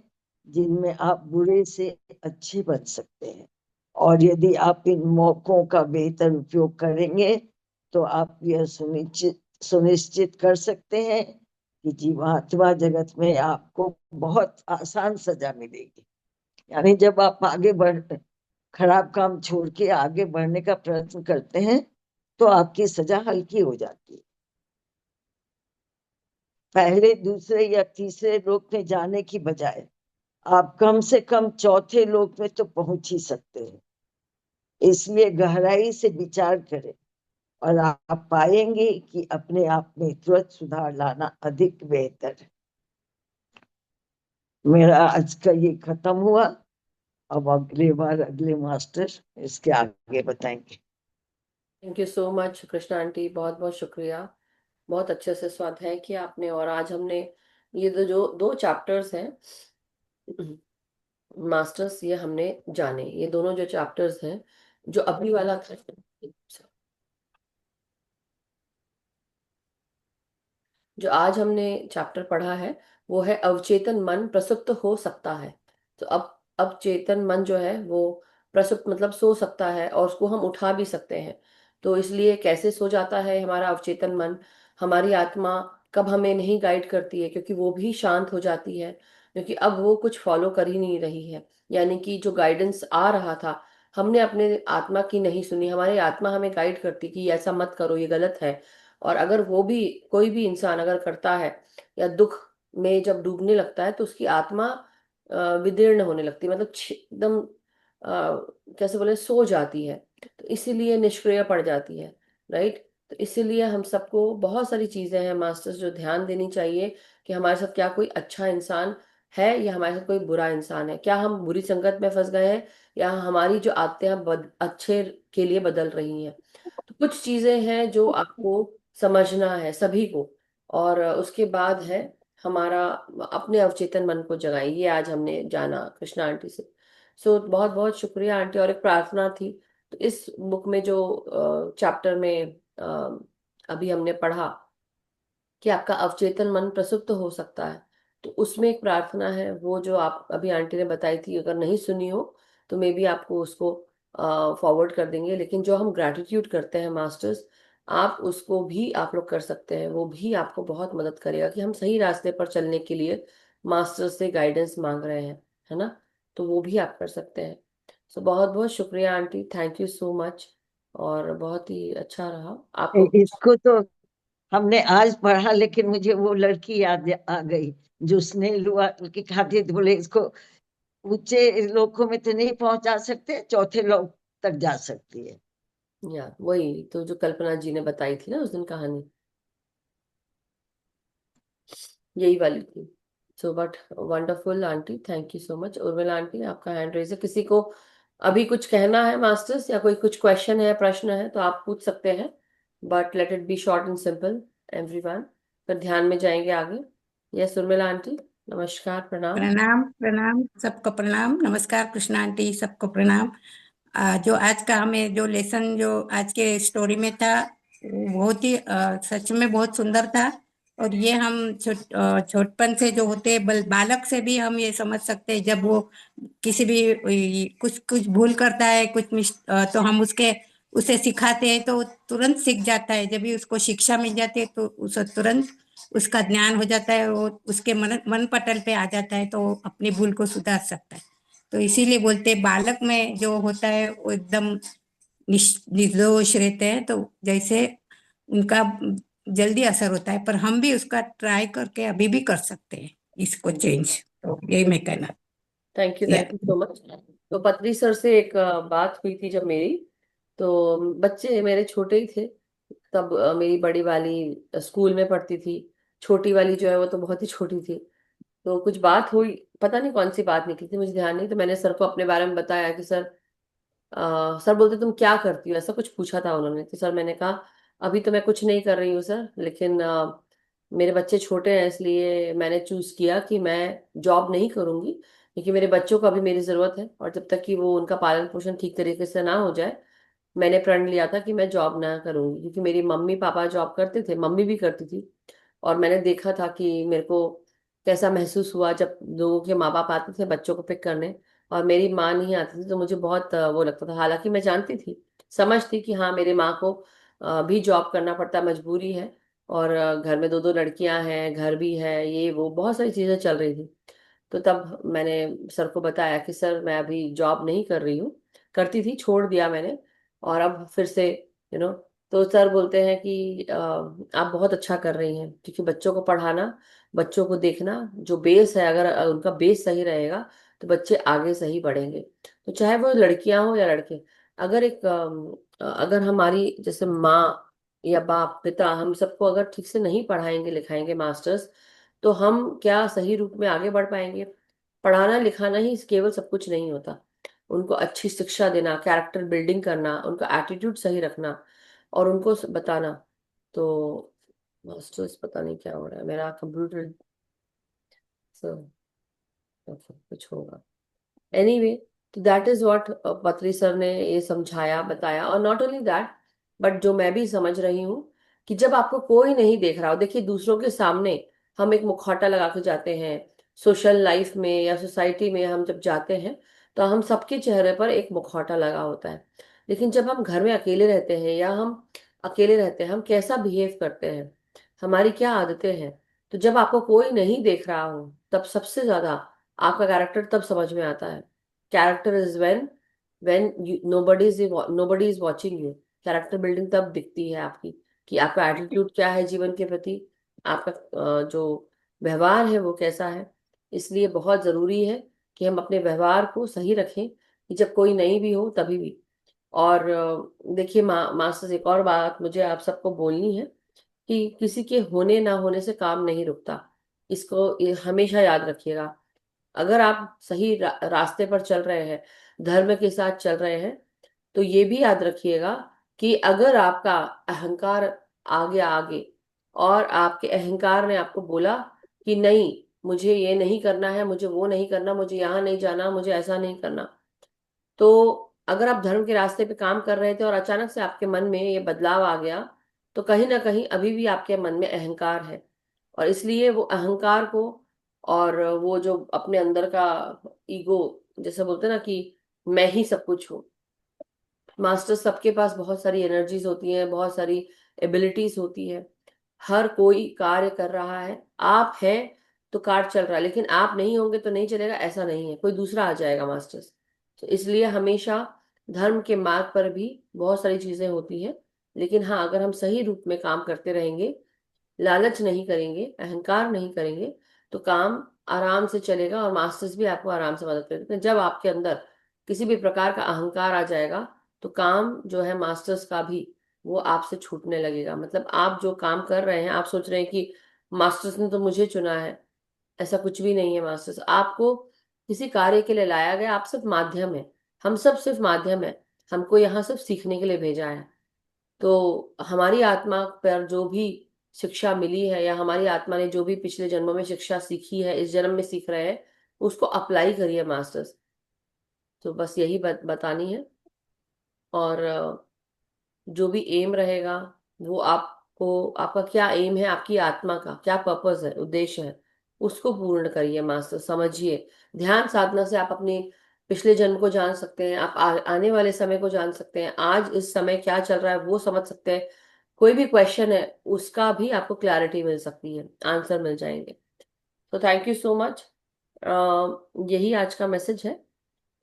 जिनमें आप बुरे से अच्छे बन सकते हैं। और यदि आप इन मौकों का बेहतर उपयोग करेंगे तो आप यह सुनिश्चित सुनिश्चित कर सकते हैं कि जीवात्मा जगत में आपको बहुत आसान सजा मिलेगी। यानी जब आप आगे बढ़ खराब काम छोड़ के आगे बढ़ने का प्रयत्न करते हैं तो आपकी सजा हल्की हो जाती है। पहले दूसरे या तीसरे लोक में जाने की बजाय आप कम से कम चौथे लोक में तो पहुंच ही सकते हैं। इसलिए गहराई से विचार करें और आप पाएंगे कि अपने आप में तुरंत सुधार लाना अधिक बेहतर है। मेरा आज का ये खत्म हुआ। अब अगले बार अगले मास्टर इसके आगे बताएंगे। Thank you so much Krishna aunty, बहुत बहुत शुक्रिया। बहुत अच्छे से स्वाध्याय किया आपने। और आज हमने ये जो दो चैप्टर्स हैं मास्टर्स, ये हमने जाने, ये दोनों जो चैप्टर्स हैं, जो अभी वाला था, जो आज हमने चैप्टर पढ़ा है, वो है अवचेतन मन प्रसुप्त हो सकता है। तो अब चेतन मन जो है वो प्रसुप्त मतलब सो सकता है, और उसको हम उठा भी सकते हैं। तो इसलिए कैसे सो जाता है हमारा अवचेतन मन? हमारी आत्मा कब हमें नहीं गाइड करती है, क्योंकि वो भी शांत हो जाती है, क्योंकि अब वो कुछ फॉलो कर ही नहीं रही है। यानी कि जो गाइडेंस आ रहा था, हमने अपने आत्मा की नहीं सुनी। हमारी आत्मा हमें गाइड करती कि ऐसा मत करो, ये गलत है। और अगर वो भी, कोई भी इंसान अगर करता है या दुख में जब डूबने लगता है, तो उसकी आत्मा विदीर्ण होने लगती है, मतलब एकदम कैसे बोले, सो जाती है। तो इसीलिए निष्क्रिय पड़ जाती है। राइट। तो इसीलिए हम सबको बहुत सारी चीजें हैं मास्टर्स जो ध्यान देनी चाहिए, कि हमारे साथ क्या कोई अच्छा इंसान है या हमारे साथ कोई बुरा इंसान है। क्या हम बुरी संगत में फंस गए हैं, या हमारी जो आदतें अच्छे के लिए बदल रही हैं। तो कुछ चीजें हैं जो आपको समझना है सभी को। और उसके बाद है हमारा अपने अवचेतन मन को जगाएं। ये आज हमने जाना कृष्णा आंटी से। सो बहुत बहुत शुक्रिया आंटी। और एक प्रार्थना थी, तो इस बुक में जो चैप्टर में अभी हमने पढ़ा कि आपका अवचेतन मन प्रसुप्त हो सकता है, तो उसमें एक प्रार्थना है, वो जो आप अभी आंटी ने बताई थी, अगर नहीं सुनी हो तो मे बी आपको उसको फॉरवर्ड कर देंगे। लेकिन जो हम ग्रैटिट्यूड करते हैं मास्टर्स, आप उसको भी आप लोग कर सकते हैं। वो भी आपको बहुत मदद करेगा कि हम सही रास्ते पर चलने के लिए मास्टर्स से गाइडेंस मांग रहे हैं, है ना। तो वो भी आप कर सकते हैं। सो बहुत बहुत शुक्रिया aunty, thank you so much. और बहुत ही अच्छा रहा आप। इसको तो हमने आज पढ़ा, लेकिन मुझे वो लड़की याद आ गई जो स्नेह हुआ की खाती थी। बोले इसको ऊंचे लोकों में तो नहीं पहुंचा सकते, चौथे लोक तक जा सकती है। यार वही तो जो कल्पना जी ने बताई थी ना उस दिन कहानी, यही वाली थी। So but wonderful aunty, thank you so much. Urmila aunty, आपका हैंड रेज है। किसी को अभी कुछ कहना है मास्टर्स, या कोई कुछ क्वेश्चन है, प्रश्न है, तो आप पूछ सकते हैं। But let it be short and simple everyone. फिर ध्यान में जाएंगे आगे। यस उर्मिला आंटी, नमस्कार, प्रणाम। प्रणाम प्रणाम, सबको प्रणाम, नमस्कार कृष्णा आंटी, सबको प्रणाम। जो आज का हमें जो लेसन जो आज के स्टोरी में था, वो बहुत ही सच में बहुत सुंदर था। और ये हम छोटपन से जो होते हैं, बालक से भी हम ये समझ सकते हैं। जब वो किसी भी कुछ कुछ भूल करता है, तो हम उसके उसे सिखाते हैं तो वो तुरंत सीख जाता है। जब भी उसको शिक्षा मिल जाती है तो उसे तुरंत उसका ज्ञान हो जाता है, वो उसके मन पटल पे आ जाता है, तो वो अपनी भूल को सुधार सकता है। तो इसीलिए बोलते हैं बालक में जो होता है वो एकदम निर्दोष रहते हैं, तो जैसे उनका जल्दी असर होता है। पर हम भी उसका ट्राई करके अभी भी कर सकते हैं इसको चेंज। तो यही मैं कहना। या थैंक यू सो मच। तो पत्री सर से एक बात हुई थी जब मेरी, तो बच्चे मेरे छोटे ही थे तब। मेरी बड़ी वाली स्कूल में पढ़ती थी, छोटी वाली जो है वो तो बहुत ही छोटी थी। तो कुछ बात हुई, पता नहीं कौन सी बात निकली थी, मुझे ध्यान नहीं। तो मैंने सर को अपने बारे में बताया कि सर, सर बोलते तुम क्या करती हो, ऐसा कुछ पूछा था उन्होंने। तो सर मैंने कहा अभी तो मैं कुछ नहीं कर रही हूँ सर, लेकिन मेरे बच्चे छोटे हैं इसलिए मैंने चूज किया कि मैं जॉब नहीं करूंगी, क्योंकि मेरे बच्चों को अभी मेरी जरूरत है। और जब तक कि वो उनका पालन पोषण ठीक तरीके से ना हो जाए, मैंने प्रण लिया था कि मैं जॉब ना करूंगी। क्योंकि मेरी मम्मी पापा जॉब करते थे, मम्मी भी करती थी, और मैंने देखा था कि मेरे को कैसा महसूस हुआ जब लोगों के माँ बाप आते थे बच्चों को पिक करने और मेरी माँ नहीं आती थी। तो मुझे बहुत वो लगता था। हालांकि मैं जानती थी, समझती कि हाँ मेरे माँ को भी जॉब करना पड़ता, मजबूरी है। और घर में दो दो लड़कियां हैं, घर भी है, ये वो बहुत सारी चीजें चल रही थी। तो तब मैंने सर को बताया कि सर मैं अभी जॉब नहीं कर रही हूँ, करती थी, छोड़ दिया मैंने, और अब फिर से यू नो तो सर बोलते हैं कि आप बहुत अच्छा कर रही हैं, क्योंकि बच्चों को पढ़ाना, बच्चों को देखना, जो बेस है, अगर उनका बेस सही रहेगा तो बच्चे आगे सही बढ़ेंगे। तो चाहे वो लड़कियां हो या लड़के, अगर अगर हमारी जैसे माँ या बाप पिता हम सबको अगर ठीक से नहीं पढ़ाएंगे लिखाएंगे मास्टर्स, तो हम क्या सही रूप में आगे बढ़ पाएंगे। पढ़ाना लिखाना ही केवल सब कुछ नहीं होता, उनको अच्छी शिक्षा देना, कैरेक्टर बिल्डिंग करना, उनका एटीट्यूड सही रखना, और उनको बताना। तो मास्टर्स पता नहीं क्या हो रहा है, मेरा कंप्यूटर कुछ होगा। एनीवे, तो दैट इज व्हाट पत्री सर ने ये समझाया, बताया। और नॉट ओनली दैट, बट जो मैं भी समझ रही हूँ कि जब आपको कोई नहीं देख रहा हो, देखिए दूसरों के सामने हम एक मुखौटा लगा के जाते हैं, सोशल लाइफ में या सोसाइटी में हम जब जाते हैं तो हम सबके चेहरे पर एक मुखौटा लगा होता है। लेकिन जब हम घर में अकेले रहते हैं या हम अकेले रहते हैं, हम कैसा बिहेव करते हैं, हमारी क्या आदतें हैं, तो जब आपको कोई नहीं देख रहा हो तब सबसे ज्यादा आपका कैरेक्टर तब समझ में आता है। Character is when nobody is watching you. Character building तब दिखती है आपकी, कि आपका एटीट्यूड क्या है जीवन के प्रति, आपका जो व्यवहार है वो कैसा है। इसलिए बहुत जरूरी है कि हम अपने व्यवहार को सही रखें, कि जब कोई नहीं भी हो तभी भी। और देखिए मास्टर्स, एक और बात मुझे आप सबको बोलनी है कि किसी के होने ना होने से काम नहीं रुकता। इसको हमेशा याद रखिएगा। अगर आप सही रास्ते पर चल रहे हैं, धर्म के साथ चल रहे हैं, तो ये भी याद रखिएगा कि अगर आपका अहंकार आ गया आगे, और आपके अहंकार ने आपको बोला कि नहीं, मुझे ये नहीं करना है, मुझे वो नहीं करना, मुझे यहाँ नहीं जाना, मुझे ऐसा नहीं करना, तो अगर आप धर्म के रास्ते पे काम कर रहे थे और अचानक से आपके मन में ये बदलाव आ गया, तो कहीं ना कहीं अभी भी आपके मन में अहंकार है। और इसलिए वो अहंकार को, और वो जो अपने अंदर का ईगो, जैसे बोलते हैं ना कि मैं ही सब कुछ हूँ। मास्टर सबके पास बहुत सारी एनर्जीज होती हैं, बहुत सारी एबिलिटीज होती है, हर कोई कार्य कर रहा है। आप हैं तो कार्य चल रहा है, लेकिन आप नहीं होंगे तो नहीं चलेगा, ऐसा नहीं है, कोई दूसरा आ जाएगा मास्टर्स। तो इसलिए हमेशा धर्म के मार्ग पर भी बहुत सारी चीजें होती हैं, लेकिन हाँ अगर हम सही रूप में काम करते रहेंगे, लालच नहीं करेंगे, अहंकार नहीं करेंगे, तो काम आराम से चलेगा, और मास्टर्स भी आपको आराम से मदद करेंगे। जब आपके अंदर किसी भी प्रकार का अहंकार आ जाएगा, तो काम जो है मास्टर्स का भी, वो आपसे छूटने लगेगा। मतलब आप जो काम कर रहे हैं, आप सोच रहे हैं कि मास्टर्स ने तो मुझे चुना है, ऐसा कुछ भी नहीं है। मास्टर्स आपको किसी कार्य के लिए लाया गया, आप सिर्फ माध्यम है, हम सब सिर्फ माध्यम है, हमको यहाँ सिर्फ सीखने के लिए भेजा है। तो हमारी आत्मा पर जो भी शिक्षा मिली है, या हमारी आत्मा ने जो भी पिछले जन्मों में शिक्षा सीखी है, इस जन्म में सीख रहे हैं, उसको अप्लाई करिए मास्टर्स। तो बस यही बतानी है। और जो भी एम रहेगा वो आप को, आपका क्या एम है, आपकी आत्मा का क्या पर्पस है, उद्देश्य है, उसको पूर्ण करिए मास्टर, समझिए। ध्यान साधना से आप अपनी पिछले जन्म को जान सकते हैं, आप आने वाले समय को जान सकते हैं, आज इस समय क्या चल रहा है वो समझ सकते हैं। कोई भी क्वेश्चन है उसका भी आपको क्लैरिटी मिल सकती है, आंसर मिल जाएंगे। तो थैंक यू सो मच। यही आज का मैसेज है।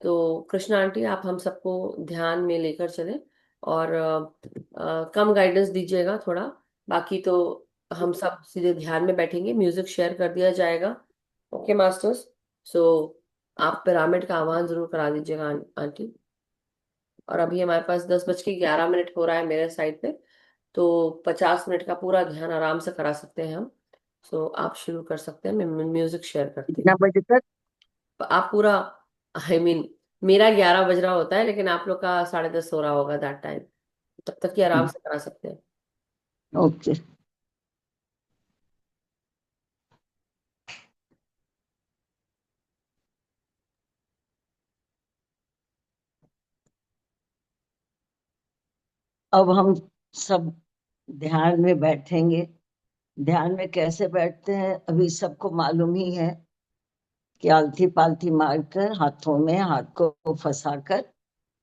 तो कृष्णा आंटी, आप हम सबको ध्यान में लेकर चलें, और कम गाइडेंस दीजिएगा थोड़ा। बाकी तो हम सब सीधे ध्यान में बैठेंगे, म्यूजिक शेयर कर दिया जाएगा। Okay masters. सो आप पिरामिड का आह्वान जरूर करा दीजिएगा आंटी। और अभी हमारे पास 10:11 हो रहा है मेरे साइड पे, तो 50 मिनट का पूरा ध्यान आराम से करा सकते हैं हम। सो आप शुरू कर सकते हैं, मैं म्यूजिक शेयर करती हूँ। कितना बजे तक? आप पूरा, आई मीन, मेरा 11 बज रहा होता है, लेकिन आप लोग का 10:30 हो रहा होगा दैट टाइम, तब तक की आराम से करा सकते हैं। ओके। अब हम सब ध्यान में बैठेंगे। ध्यान में कैसे बैठते हैं अभी सबको मालूम ही है कि आलती पालती मारकर हाथों में हाथ को फंसाकर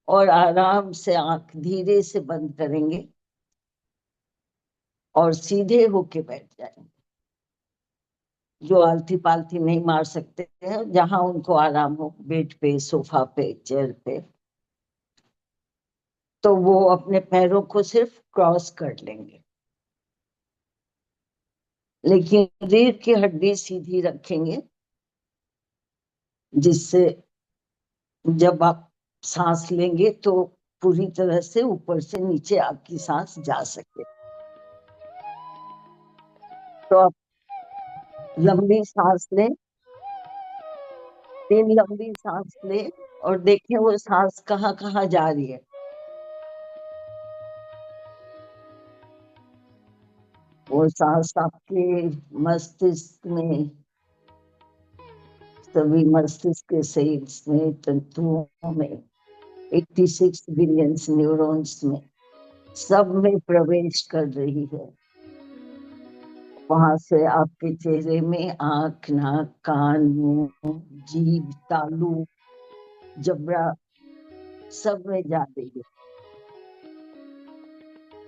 और आराम से आंख धीरे से बंद करेंगे और सीधे होके बैठ जाएंगे। जो आलती पालती नहीं मार सकते हैं, जहां उनको आराम हो, बेड पे, सोफा पे, चेयर पे, तो वो अपने पैरों को सिर्फ क्रॉस कर लेंगे, लेकिन रीढ़ की हड्डी सीधी रखेंगे, जिससे जब आप सांस लेंगे तो पूरी तरह से ऊपर से नीचे आपकी सांस जा सके। तो आप लंबी सांस लें, 3 लंबी सांस लें और देखें वो सांस कहाँ कहाँ जा रही है। वो सांस आपके मस्तिष्क में, सभी मस्तिष्क के सेल्स में, तंतुओं में, 86 बिलियन न्यूरॉन्स में, सब में प्रवेश कर रही है। वहां से आपके चेहरे में आंख, नाक, कान, मुंह, जीभ, तालू, जबड़ा, सब में जा रही है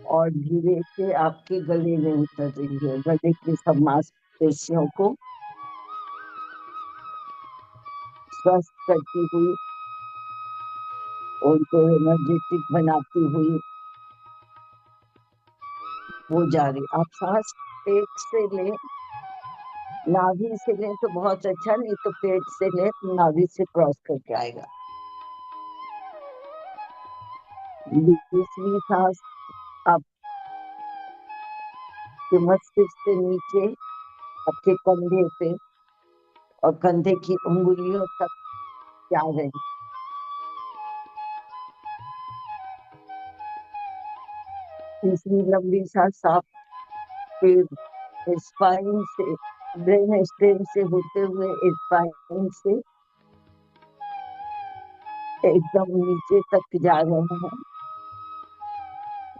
और धीरे से आपके गले में उतर रही है। गले की सब मांसपेशियों को स्वस्थ करती हुई, उनको एनर्जेटिक बनाती हुई वो जा रही। आप सांस पेट से लें, नाभि से लें तो बहुत अच्छा, नहीं तो पेट से लें तो नाभि से क्रॉस करके आएगा। दूसरी सांस आपके मस्तिष्क से नीचे आपके कंधे पे और कंधे की उंगलियों तक जा रहे हैं। तीसरी लंबी सांस आपके स्पाइन से, ब्रेन स्टेम से होते हुए स्पाइन से एकदम नीचे तक जा रहे हैं।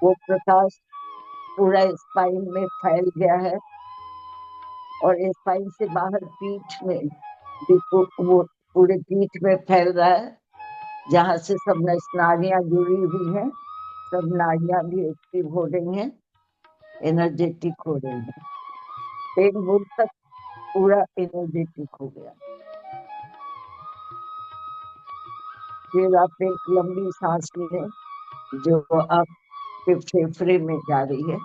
वो प्रकाश पूरा स्पाइन में फैल गया है और स्पाइन से बाहर पीठ में भी वो पूरे पीठ में फैल रहा है, जहां से सब नाड़ियां जुड़ी हुई हैं। सब नाड़ियां भी एक्टिव हो रही हैं, एनर्जेटिक हो रही हैं। पेट बुल तक पूरा एनर्जेटिक हो गया। फिर आप एक लंबी सांस लें जो आपके फेफड़े में जा रही है।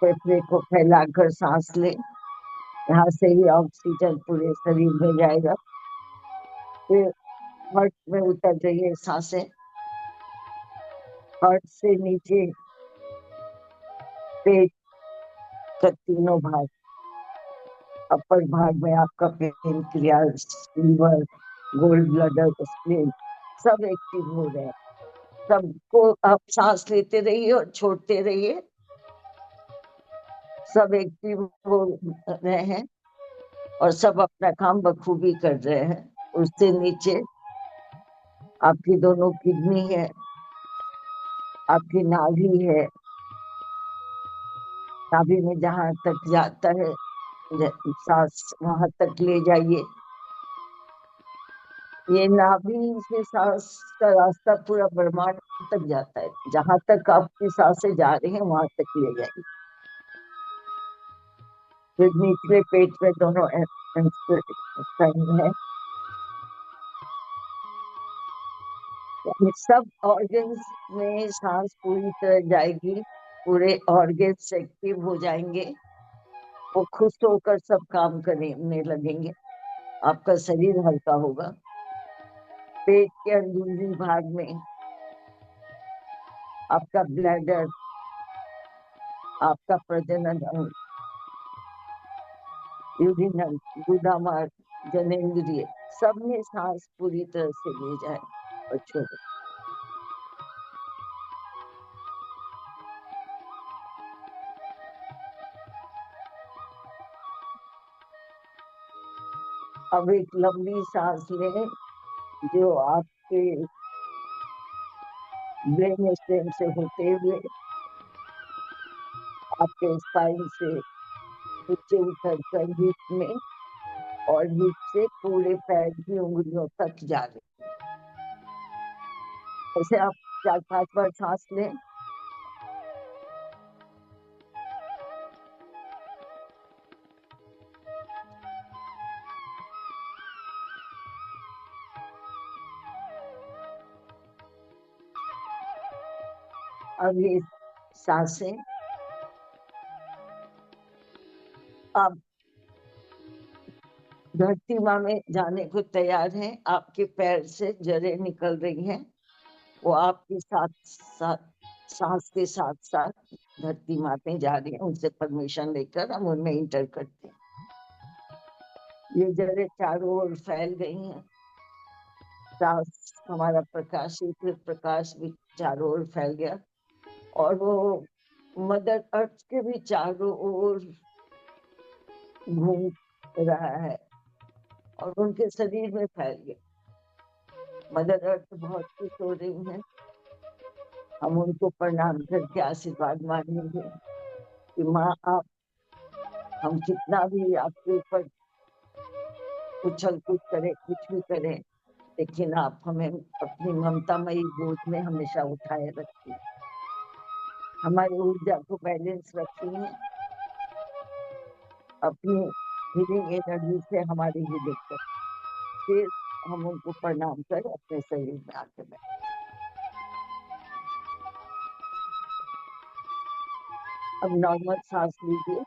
फेफड़े को फैलाकर सांस लें, यहाँ से ही ऑक्सीजन पूरे शरीर में जाएगा। फिर हार्ट में उतर रही है सांसें, हार्ट से नीचे पेट का तीनों भाग, अपर भाग में आपका पेनक्रियास, लीवर, गोल ब्लडर, स्प्लीन, सब एक्टिव हो रहे हैं। सबको आप सांस लेते रहिए और छोड़ते रहिए, सब एक्टिव हो रहे हैं और सब अपना काम बखूबी कर रहे हैं। उससे नीचे आपकी दोनों किडनी है, आपकी नाभि है, नाभि में जहां तक जाता है सांस वहां तक ले जाइए। ये नाभि से सांस का रास्ता पूरा ब्रह्मांड तक जाता है, जहां तक आपकी सांसें जा रही हैं वहां तक ले जाइए। फिर निचले पेट में दोनों है, यानी सब ऑर्गन्स में सांस पूरी तरह जाएगी, पूरे ऑर्गन्स एक्टिव हो जाएंगे, वो खुश होकर सब काम करने लगेंगे, आपका शरीर हल्का होगा। पेट के अंदरूनी भाग में आपका ब्लैडर, आपका प्रजनन अंग, यूरिनल, गुदामार्ग, जनेंद्रिय, सब में सांस पूरी तरह से ले जाए और छोड़े। अब एक लंबी सांस लें जो आपके ब्रेन स्टेम से होते हुए आपके स्पाइन से नीचे उतर कर हिप में, और हिप से पूरे पैर की उंगलियों तक जा रहे। ऐसे आप 4-5 बार सांस लें। अब ये सांसें अब धरती माँ में जाने को तैयार हैं। आपके पैर से जड़ें निकल रही हैं, वो आपके साथ साथ सांस के साथ साथ धरती माँ में जा रही हैं। उनसे परमिशन लेकर हम उनमें इंटर करते हैं। ये जड़ें चारों ओर फैल गई हैं। सांस हमारा प्रकाशित प्रकाश भी चारों ओर फैल गया, और वो मदर अर्थ के भी चारों ओर घूम रहा है और उनके शरीर में फैल गया। मदर अर्थ बहुत खुश हो रही है। हम उनको प्रणाम करके आशीर्वाद मांगेंगे कि माँ आप, हम कितना भी आपके ऊपर उछल कूद करें, कुछ भी करें, लेकिन आप हमें अपनी ममतामयी गोद में हमेशा उठाए रखती, हमारी ऊर्जा को बैलेंस रखती हैं, अपनी हीलिंग एनर्जी से हमारी हीलिंग कर। फिर हम उनको प्रणाम कर अपने शरीर में आके बैठ। अब नॉर्मल सांस लीजिए।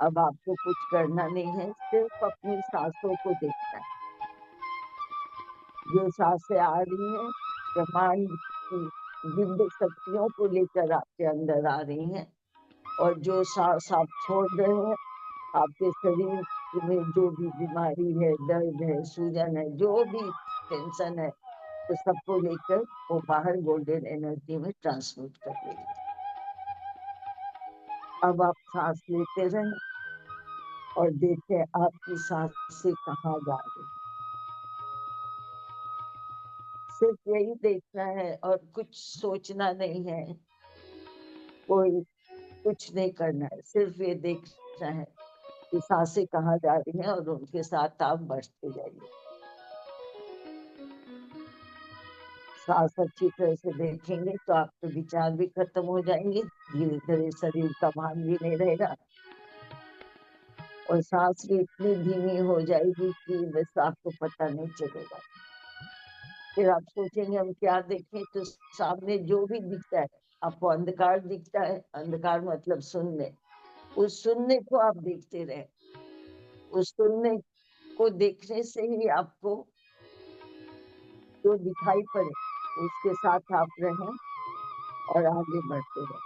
अब आपको कुछ करना नहीं है, सिर्फ अपनी सांसों को देखना है। जो सांसें आ रही हैं ब्रह्मांड की दिव्य शक्तियों को लेकर आपके अंदर आ रही हैं, और जो सांस आप छोड़ रहे हैं, आपके शरीर में जो भी बीमारी है, दर्द है, सूजन है, जो भी टेंशन है, तो सबको लेकर वो बाहर गोल्डन एनर्जी में ट्रांसमिट कर रही है। अब आप सांस लेते रहें और देखें आपकी सांसें कहाँ जा रही। सिर्फ यही देखना है और कुछ सोचना नहीं है, कोई कुछ नहीं करना है, सिर्फ ये देखना है कि सांसें कहाँ जा रही हैं और उनके साथ आप बढ़ते जाइए। सांस अच्छी तरह से देखेंगे तो आपके विचार भी खत्म हो जाएंगे, धीरे धीरे शरीर का भान भी नहीं रहेगा, और सांस भी इतनी धीमी हो जाएगी कि बस आपको पता नहीं चलेगा। फिर आप सोचेंगे हम क्या देखें, तो सामने जो भी दिखता है, आपको अंधकार दिखता है, अंधकार मतलब शून्य, उस शून्य को आप देखते रहे। उस शून्य को देखने से ही आपको जो दिखाई पड़े उसके साथ आप रहें और आगे बढ़ते रहें।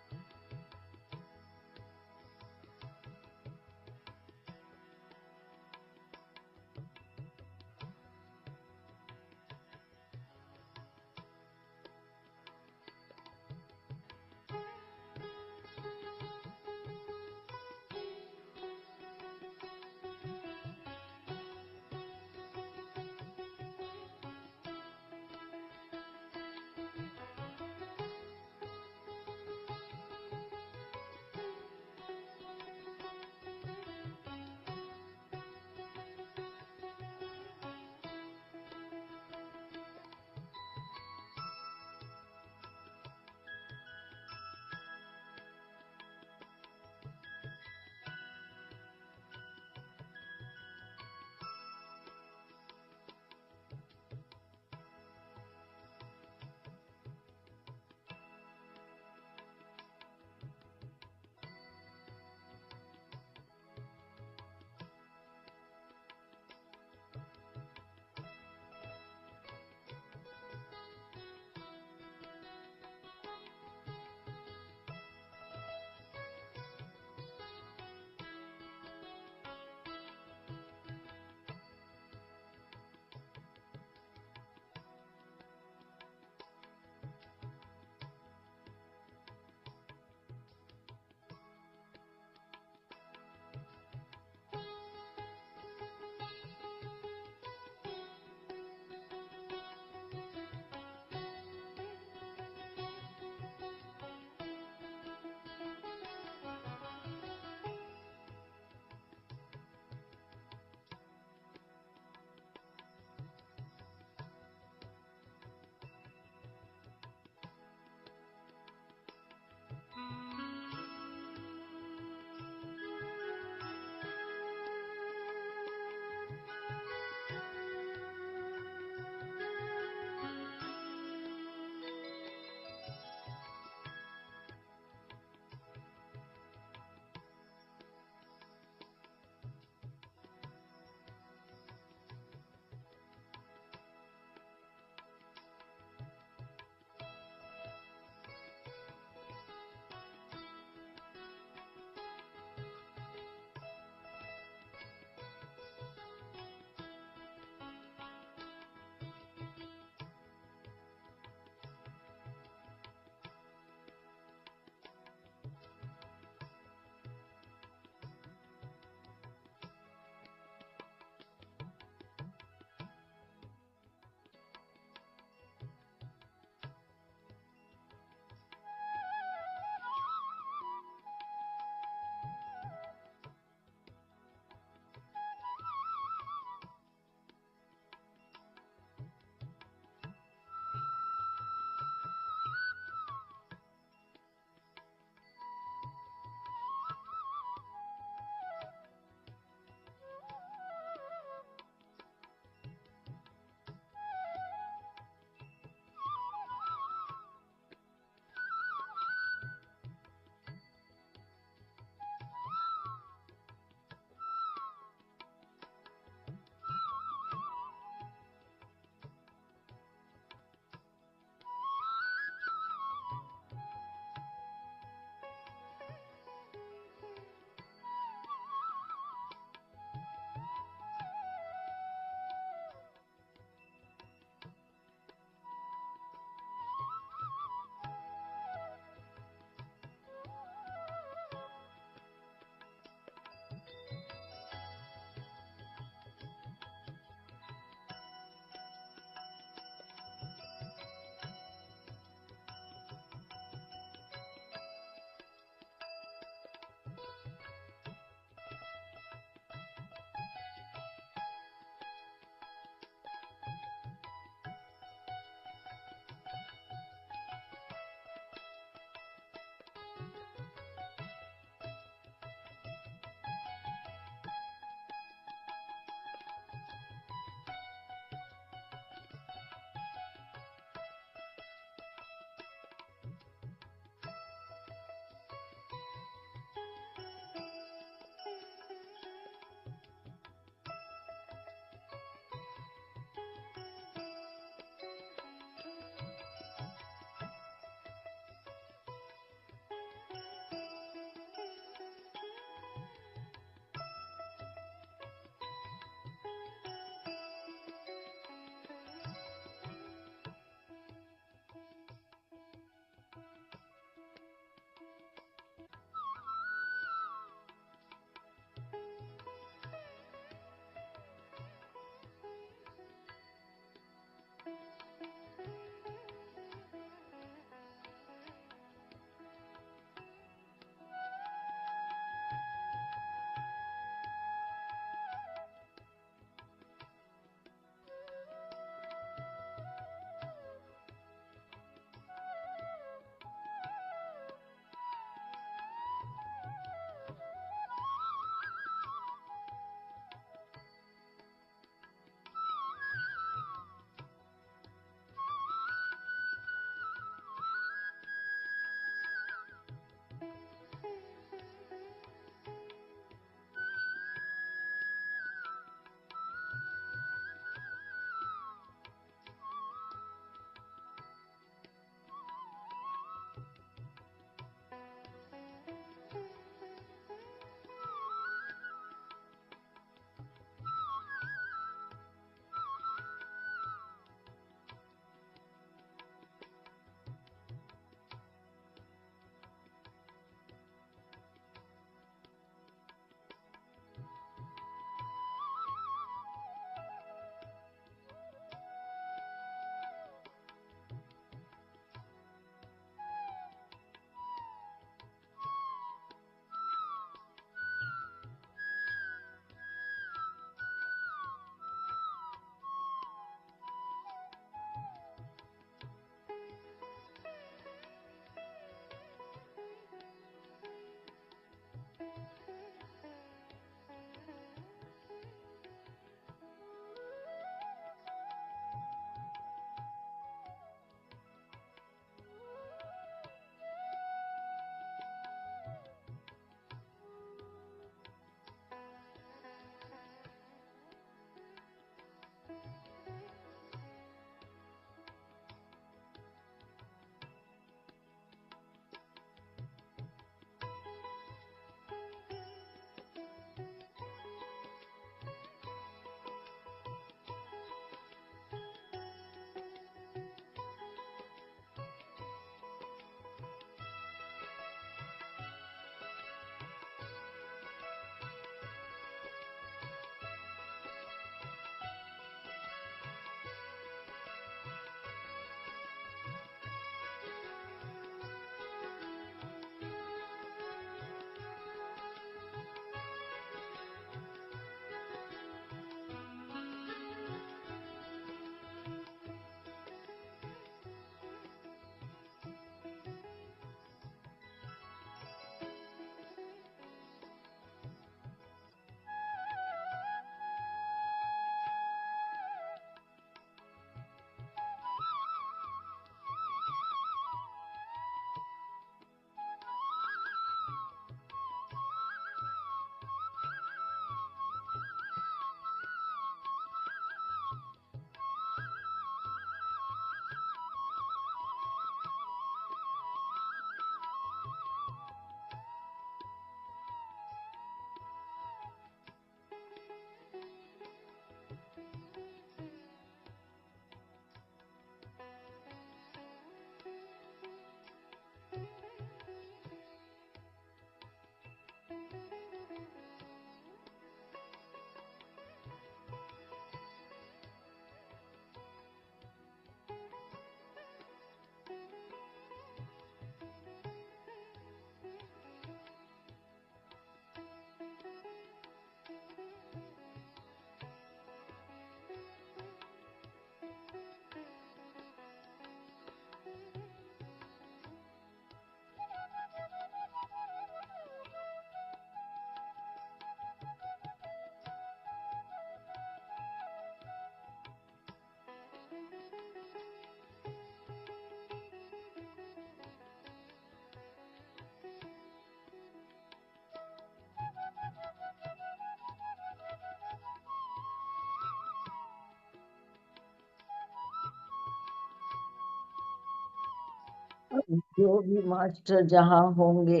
अब जो भी मास्टर जहाँ होंगे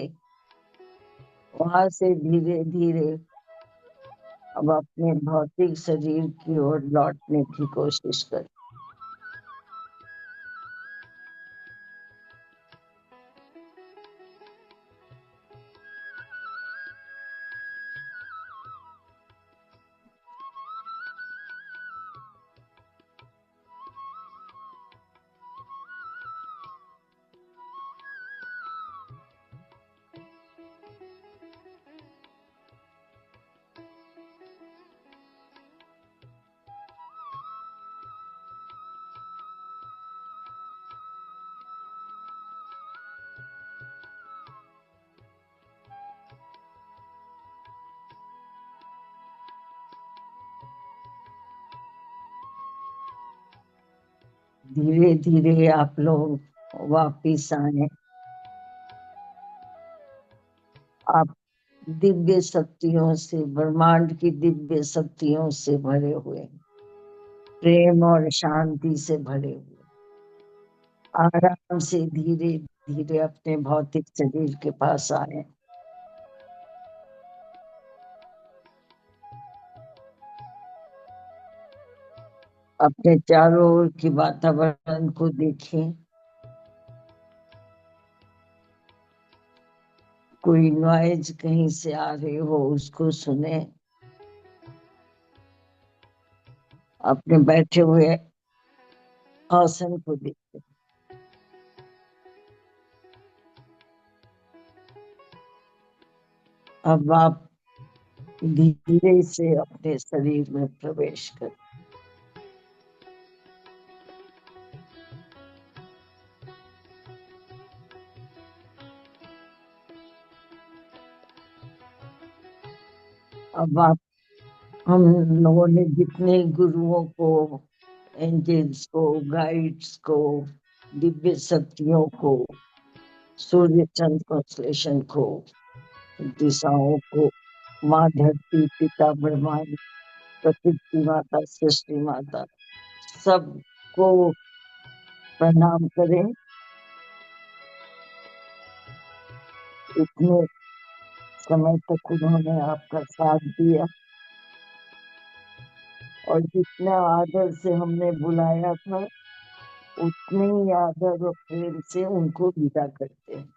वहां से धीरे धीरे अब अपने भौतिक शरीर की ओर लौटने की कोशिश करें। धीरे धीरे आप लोग वापिस आए। आप दिव्य शक्तियों से, ब्रह्मांड की दिव्य शक्तियों से भरे हुए हैं, प्रेम और शांति से भरे हुए। आराम से धीरे धीरे अपने भौतिक शरीर के पास आए। अपने चारों ओर के वातावरण को देखें। कोई नॉइज कहीं से आ रही हो उसको सुने। अपने बैठे हुए आसन को देखें। अब आप धीरे से अपने शरीर में प्रवेश करें। अब आप, हम लोगों ने जितने गुरुओं को, एंजल्स को, गाइड्स को, दिव्य शक्तियों को, सूर्य चंद्र कॉन्स्टेलेशन को, दिशाओं को, माँ धरती, पिता ब्रह्मांड, प्रकृति माता, सृष्टि माता, सबको प्रणाम करें। इतने समय तक उन्होंने आपका साथ दिया और जितना आदर से हमने बुलाया था उतने ही आदर और प्रेम से उनको विदा करते हैं।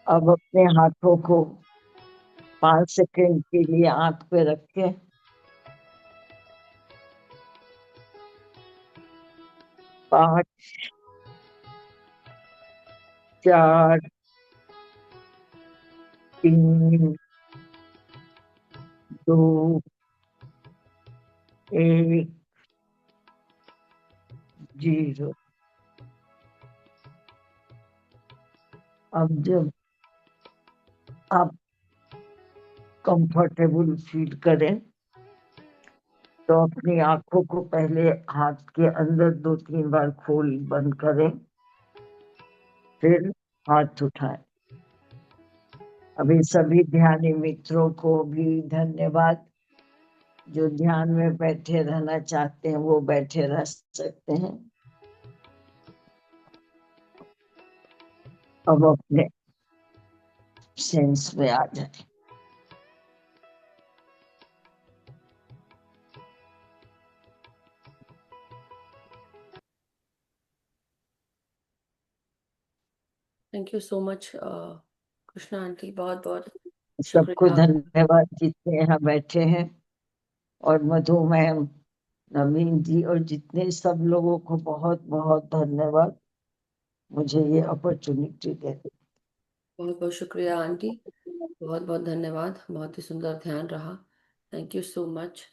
अब अपने हाथों को 5 सेकंड के लिए आंख पे रखें। 5, 4, 3, 2, 1, 0। अब जब आप कंफर्टेबल फील करें तो अपनी आंखों को पहले हाथ के अंदर 2-3 बार खोल बंद करें, फिर हाथ उठाएं। अभी सभी ध्यानी मित्रों को भी धन्यवाद। जो ध्यान में बैठे रहना चाहते हैं वो बैठे रह सकते हैं। अब अपने सेंस में आ जाए। Thank you so much Krishna aunty, बहुत बहुत सबको शुक्रिया। धन्यवाद जितने यहाँ बैठे हैं, और मधु मैम, नवीन जी और जितने सब लोगों को बहुत बहुत धन्यवाद मुझे ये अपॉर्चुनिटी देने। बहुत बहुत शुक्रिया आंटी, बहुत बहुत धन्यवाद, बहुत ही सुंदर ध्यान रहा। Thank you so much.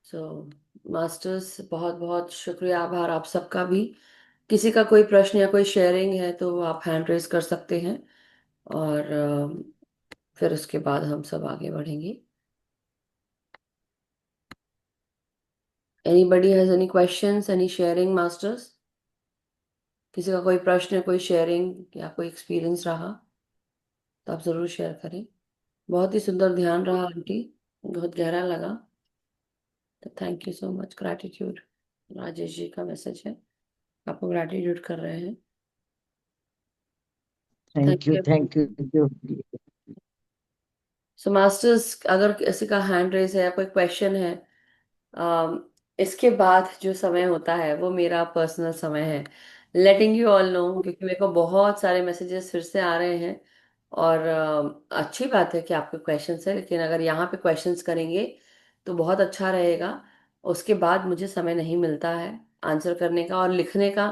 So masters, बहुत बहुत शुक्रिया, आभार आप सबका भी। किसी का कोई प्रश्न या कोई शेयरिंग है तो आप हैंड रेज कर सकते हैं, और फिर उसके बाद हम सब आगे बढ़ेंगे। Anybody has any questions, any sharing masters? किसी का कोई प्रश्न, कोई शेयरिंग या कोई एक्सपीरियंस रहा तो आप जरूर शेयर करें। बहुत ही सुंदर ध्यान रहा आंटी, बहुत गहरा लगा। तो thank you so much, gratitude. Rajesh ji का मैसेज है, आपको ग्रैटिट्यूड कर रहे हैं। Thank thank you, you. Thank you. So masters, अगर किसी का हैंड रेज है या कोई क्वेश्चन है, अम, इसके बाद जो समय होता है वो मेरा पर्सनल समय है, लेटिंग यू ऑल नो, क्योंकि मेरे को बहुत सारे मैसेजेस फिर से आ रहे हैं। और अच्छी बात है कि आपके क्वेश्चंस है, लेकिन अगर यहाँ पे क्वेश्चंस करेंगे तो बहुत अच्छा रहेगा। उसके बाद मुझे समय नहीं मिलता है आंसर करने का और लिखने का।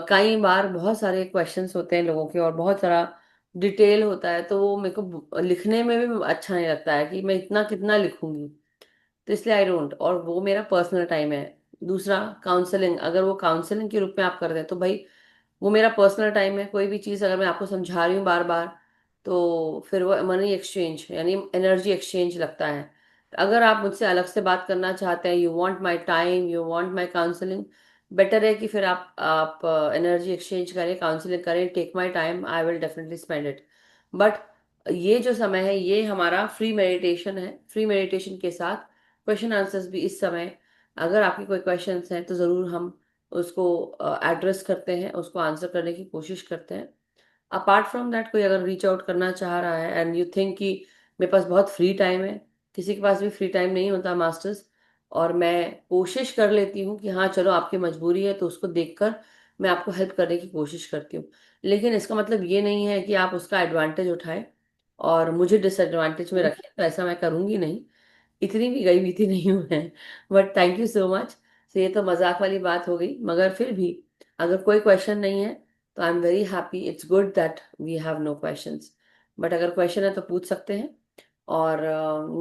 कई बार बहुत सारे क्वेश्चंस होते हैं लोगों के और बहुत सारा डिटेल होता है, तो वो मेरे को लिखने में भी अच्छा नहीं लगता है कि मैं इतना कितना लिखूंगी। तो इसलिए आई डोंट, और वो मेरा पर्सनल टाइम है। दूसरा, काउंसलिंग, अगर वो काउंसलिंग के रूप में आप कर रहे हैं तो भाई वो मेरा पर्सनल टाइम है। कोई भी चीज़ अगर मैं आपको समझा रही हूँ बार बार, तो फिर वो मनी एक्सचेंज यानी एनर्जी एक्सचेंज लगता है। अगर आप मुझसे अलग से बात करना चाहते हैं, you want my time, you want my counselling, better है कि फिर आप एनर्जी एक्सचेंज करें, काउंसलिंग करें, take my time, I will definitely spend it. But ये जो समय है ये हमारा फ्री मेडिटेशन है। फ्री मेडिटेशन के साथ क्वेश्चन आंसर्स भी इस समय, अगर आपके कोई क्वेश्चंस हैं तो ज़रूर हम उसको एड्रेस करते हैं, उसको आंसर करने की कोशिश करते हैं। अपार्ट फ्रॉम दैट, कोई अगर रीच आउट करना चाह रहा है एंड यू थिंक कि मेरे पास बहुत फ्री टाइम है, किसी के पास भी फ्री टाइम नहीं होता मास्टर्स। और मैं कोशिश कर लेती हूँ कि हाँ चलो आपकी मजबूरी है तो उसको देखकर मैं आपको हेल्प करने की कोशिश करती हूँ। लेकिन इसका मतलब ये नहीं है कि आप उसका एडवांटेज उठाएं और मुझे डिसएडवांटेज में रखें, तो ऐसा मैं करूँगी नहीं। इतनी भी गई बीती नहीं हूँ मैं। But thank you so much. तो ये तो मजाक वाली बात हो गई, मगर फिर भी अगर कोई क्वेश्चन नहीं है तो I am very happy, it's good that we have no questions. But अगर क्वेश्चन है तो पूछ सकते हैं। और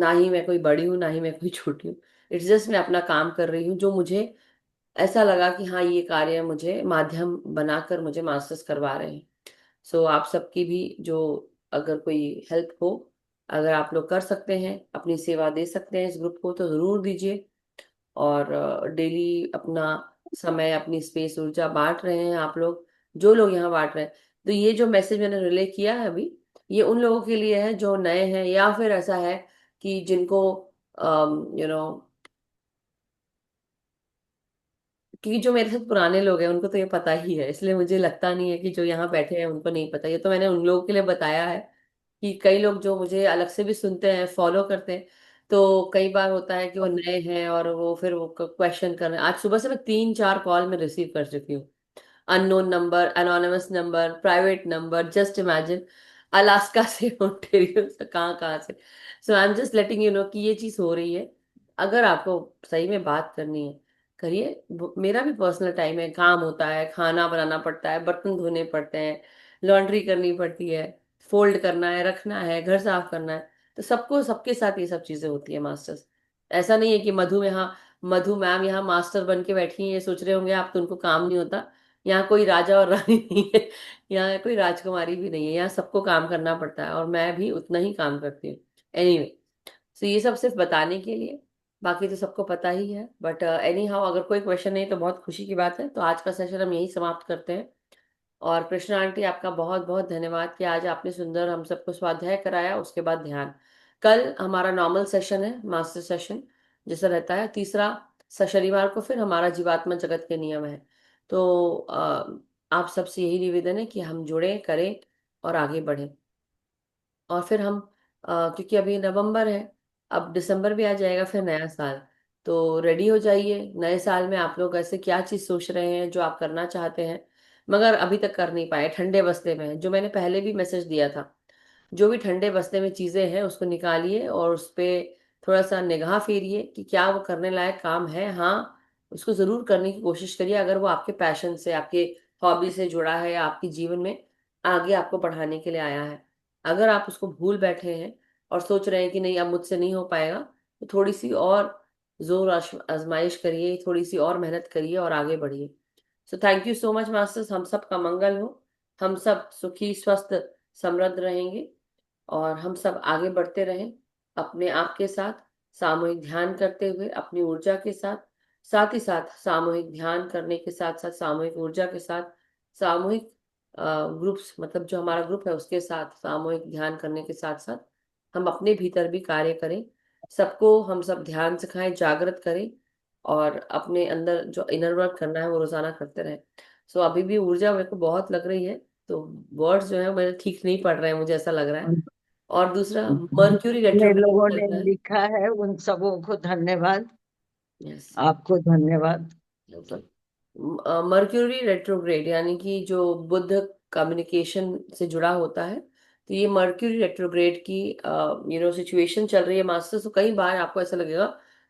ना ही मैं कोई बड़ी हूँ ना ही मैं कोई छोटी हूँ। इट्स जस्ट मैं अपना काम कर रही हूँ, जो मुझे ऐसा लगा कि हाँ ये कार्य मुझे माध्यम बनाकर मुझे मास्टर्स करवा रहे हैं। सो आप सबकी भी जो, अगर कोई हेल्प हो, अगर आप लोग कर सकते हैं, अपनी सेवा दे सकते हैं इस ग्रुप को, तो ज़रूर दीजिए। और डेली अपना समय, अपनी स्पेस, ऊर्जा बांट रहे हैं आप लोग, जो लोग यहाँ बांट रहे हैं। तो ये जो मैसेज मैंने रिले किया है अभी, ये उन लोगों के लिए है जो नए हैं, या फिर ऐसा है कि जिनको यू नो, क्योंकि जो मेरे साथ पुराने लोग हैं उनको तो ये पता ही है, इसलिए मुझे लगता नहीं है कि जो यहाँ बैठे हैं उनको नहीं पता। ये तो मैंने उन लोगों के लिए बताया है कि कई लोग जो मुझे अलग से भी सुनते हैं, फॉलो करते हैं, तो कई बार होता है कि वो नए हैं और वो फिर वो क्वेश्चन कर रहे हैं। आज सुबह से मैं 3-4 कॉल में रिसीव कर चुकी हूँ, unknown number, anonymous number, private number, just imagine, Alaska से, ओंटारियो से, कहाँ कहाँ से। So I am just letting you know कि ये चीज़ हो रही है। अगर आपको सही में बात करनी है, करिए। मेरा भी पर्सनल टाइम है, काम होता है, खाना बनाना पड़ता है, बर्तन धोने पड़ते हैं, लॉन्ड्री करनी पड़ती है, फोल्ड करना है, रखना है, घर साफ करना है। तो सबको, सबके साथ ये सब चीजें होती है मास्टर्स। ऐसा नहीं है कि मधु मैम यहाँ मास्टर बन के बैठी हैं, ये सोच रहे होंगे आप तो उनको काम नहीं होता। यहाँ कोई राजा और रानी नहीं है, यहाँ कोई राजकुमारी भी नहीं है, यहाँ सबको काम करना पड़ता है और मैं भी उतना ही काम करती हूँ। एनीवे, सो ये सब सिर्फ बताने के लिए, बाकी तो सबको पता ही है। बट एनी हाउ, अगर कोई क्वेश्चन नहीं तो बहुत खुशी की बात है। तो आज का सेशन हम यही समाप्त करते हैं। और कृष्णा आंटी, आपका बहुत बहुत धन्यवाद कि आज आपने सुंदर हम सबको स्वाध्याय कराया, उसके बाद ध्यान। कल हमारा नॉर्मल सेशन है, मास्टर सेशन जैसा रहता है, तीसरा शनिवार को फिर हमारा जीवात्मा जगत के नियम है। तो आप सबसे यही निवेदन है कि हम जुड़े करें और आगे बढ़ें। और फिर हम क्योंकि अभी नवंबर है, अब दिसंबर भी आ जाएगा, फिर नया साल। तो रेडी हो जाइए, नए साल में आप लोग ऐसे क्या चीज़ सोच रहे हैं जो आप करना चाहते हैं मगर अभी तक कर नहीं पाए, ठंडे बस्ते में हैं, जो मैंने पहले भी मैसेज दिया था। जो भी ठंडे बस्ते में चीज़ें हैं उसको निकालिए और उस पे थोड़ा सा निगाह फेरिए कि क्या वो करने लायक काम है। हाँ, उसको ज़रूर करने की कोशिश करिए, अगर वो आपके पैशन से, आपके हॉबी से जुड़ा है या आपके जीवन में आगे आपको बढ़ाने के लिए आया है। अगर आप उसको भूल बैठे हैं और सोच रहे हैं कि नहीं अब मुझसे नहीं हो पाएगा, तो थोड़ी सी और जोर आजमाइश करिए, थोड़ी सी और मेहनत करिए और आगे बढ़िए। So thank you so much masters, हम सब का मंगल हो, हम सब सुखी स्वस्थ समृद्ध रहेंगे और हम सब आगे बढ़ते रहें अपने आप के साथ, सामूहिक ध्यान करते हुए अपनी ऊर्जा के साथ। साथ ही साथ सामूहिक ध्यान करने के साथ साथ सामूहिक ऊर्जा के साथ, सामूहिक ग्रुप्स, मतलब जो हमारा ग्रुप है उसके साथ सामूहिक ध्यान करने के साथ साथ हम अपने भीतर भी कार्य करें। सबको हम सब ध्यान सिखाएं, जागृत करें और अपने अंदर जो इनर वर्क करना है वो रोजाना करते रहें। सो अभी भी ऊर्जा मेरे को बहुत लग रही है, तो वर्ड्स जो है मेरे ठीक नहीं पड़ रहे हैं, मुझे ऐसा लग रहा है। और और दूसरा, मर्क्यूरी जितने रेट्रोग्रेड लोगों चल ने रहा है। लिखा है उन सबों को धन्यवाद। यस। आपको धन्यवाद। मर्क्यूरी रेट्रोग्रेड यानी कि जो बुध कम्युनिकेशन से जुड़ा होता है, तो ये मर्क्यूरी रेट्रोग्रेड की सिचुएशन चल रही है मास्टर्स। तो कई बार आपको ऐसा लगेगा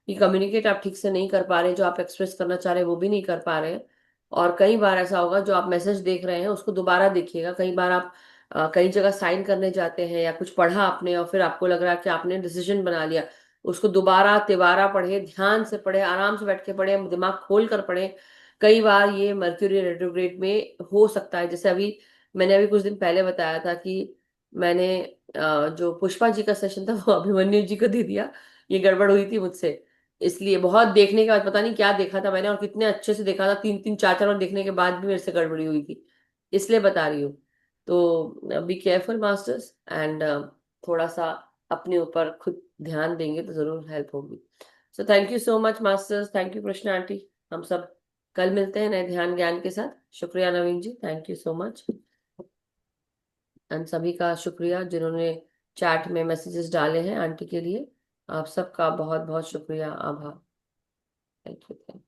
कि कम्युनिकेट आप ठीक से नहीं कर पा रहे, जो आप एक्सप्रेस करना चाह रहे हैं वो भी नहीं कर पा रहे हैं। और कई बार ऐसा होगा, जो आप मैसेज देख रहे हैं उसको दोबारा देखिएगा। कई बार आप कई जगह साइन करने जाते हैं या कुछ पढ़ा आपने और फिर आपको लग रहा है कि आपने डिसीजन बना लिया, उसको दोबारा तिबारा पढ़े, ध्यान से पढ़े, आराम से बैठ के पढ़े, दिमाग खोल कर पढ़े। कई बार ये मर्क्यूरी रेट्रोग्रेड में हो सकता है। जैसे अभी मैंने अभी कुछ दिन पहले बताया था कि मैंने जो पुष्पा जी का सेशन था वो अभिमन्यु जी को दे दिया। ये गड़बड़ हुई थी मुझसे, इसलिए बहुत देखने के बाद, पता नहीं क्या देखा था मैंने और कितने अच्छे से देखा था, 3 3 4 4 बार देखने के बाद भी मेरे से गड़बड़ी हुई थी, इसलिए बता रही हूँ। तो बी केयरफुल मास्टर्स एंड थोड़ा सा अपने ऊपर खुद ध्यान देंगे तो जरूर हेल्प होगी। So thank you so much masters, thank you Krishna aunty. हम सब कल मिलते हैं नए ध्यान ज्ञान के साथ। शुक्रिया Naveen ji, thank you so much. And सभी का शुक्रिया जिन्होंने चैट में मैसेजेस डाले हैं आंटी के लिए। आप सबका बहुत बहुत शुक्रिया, आभार। Thank you.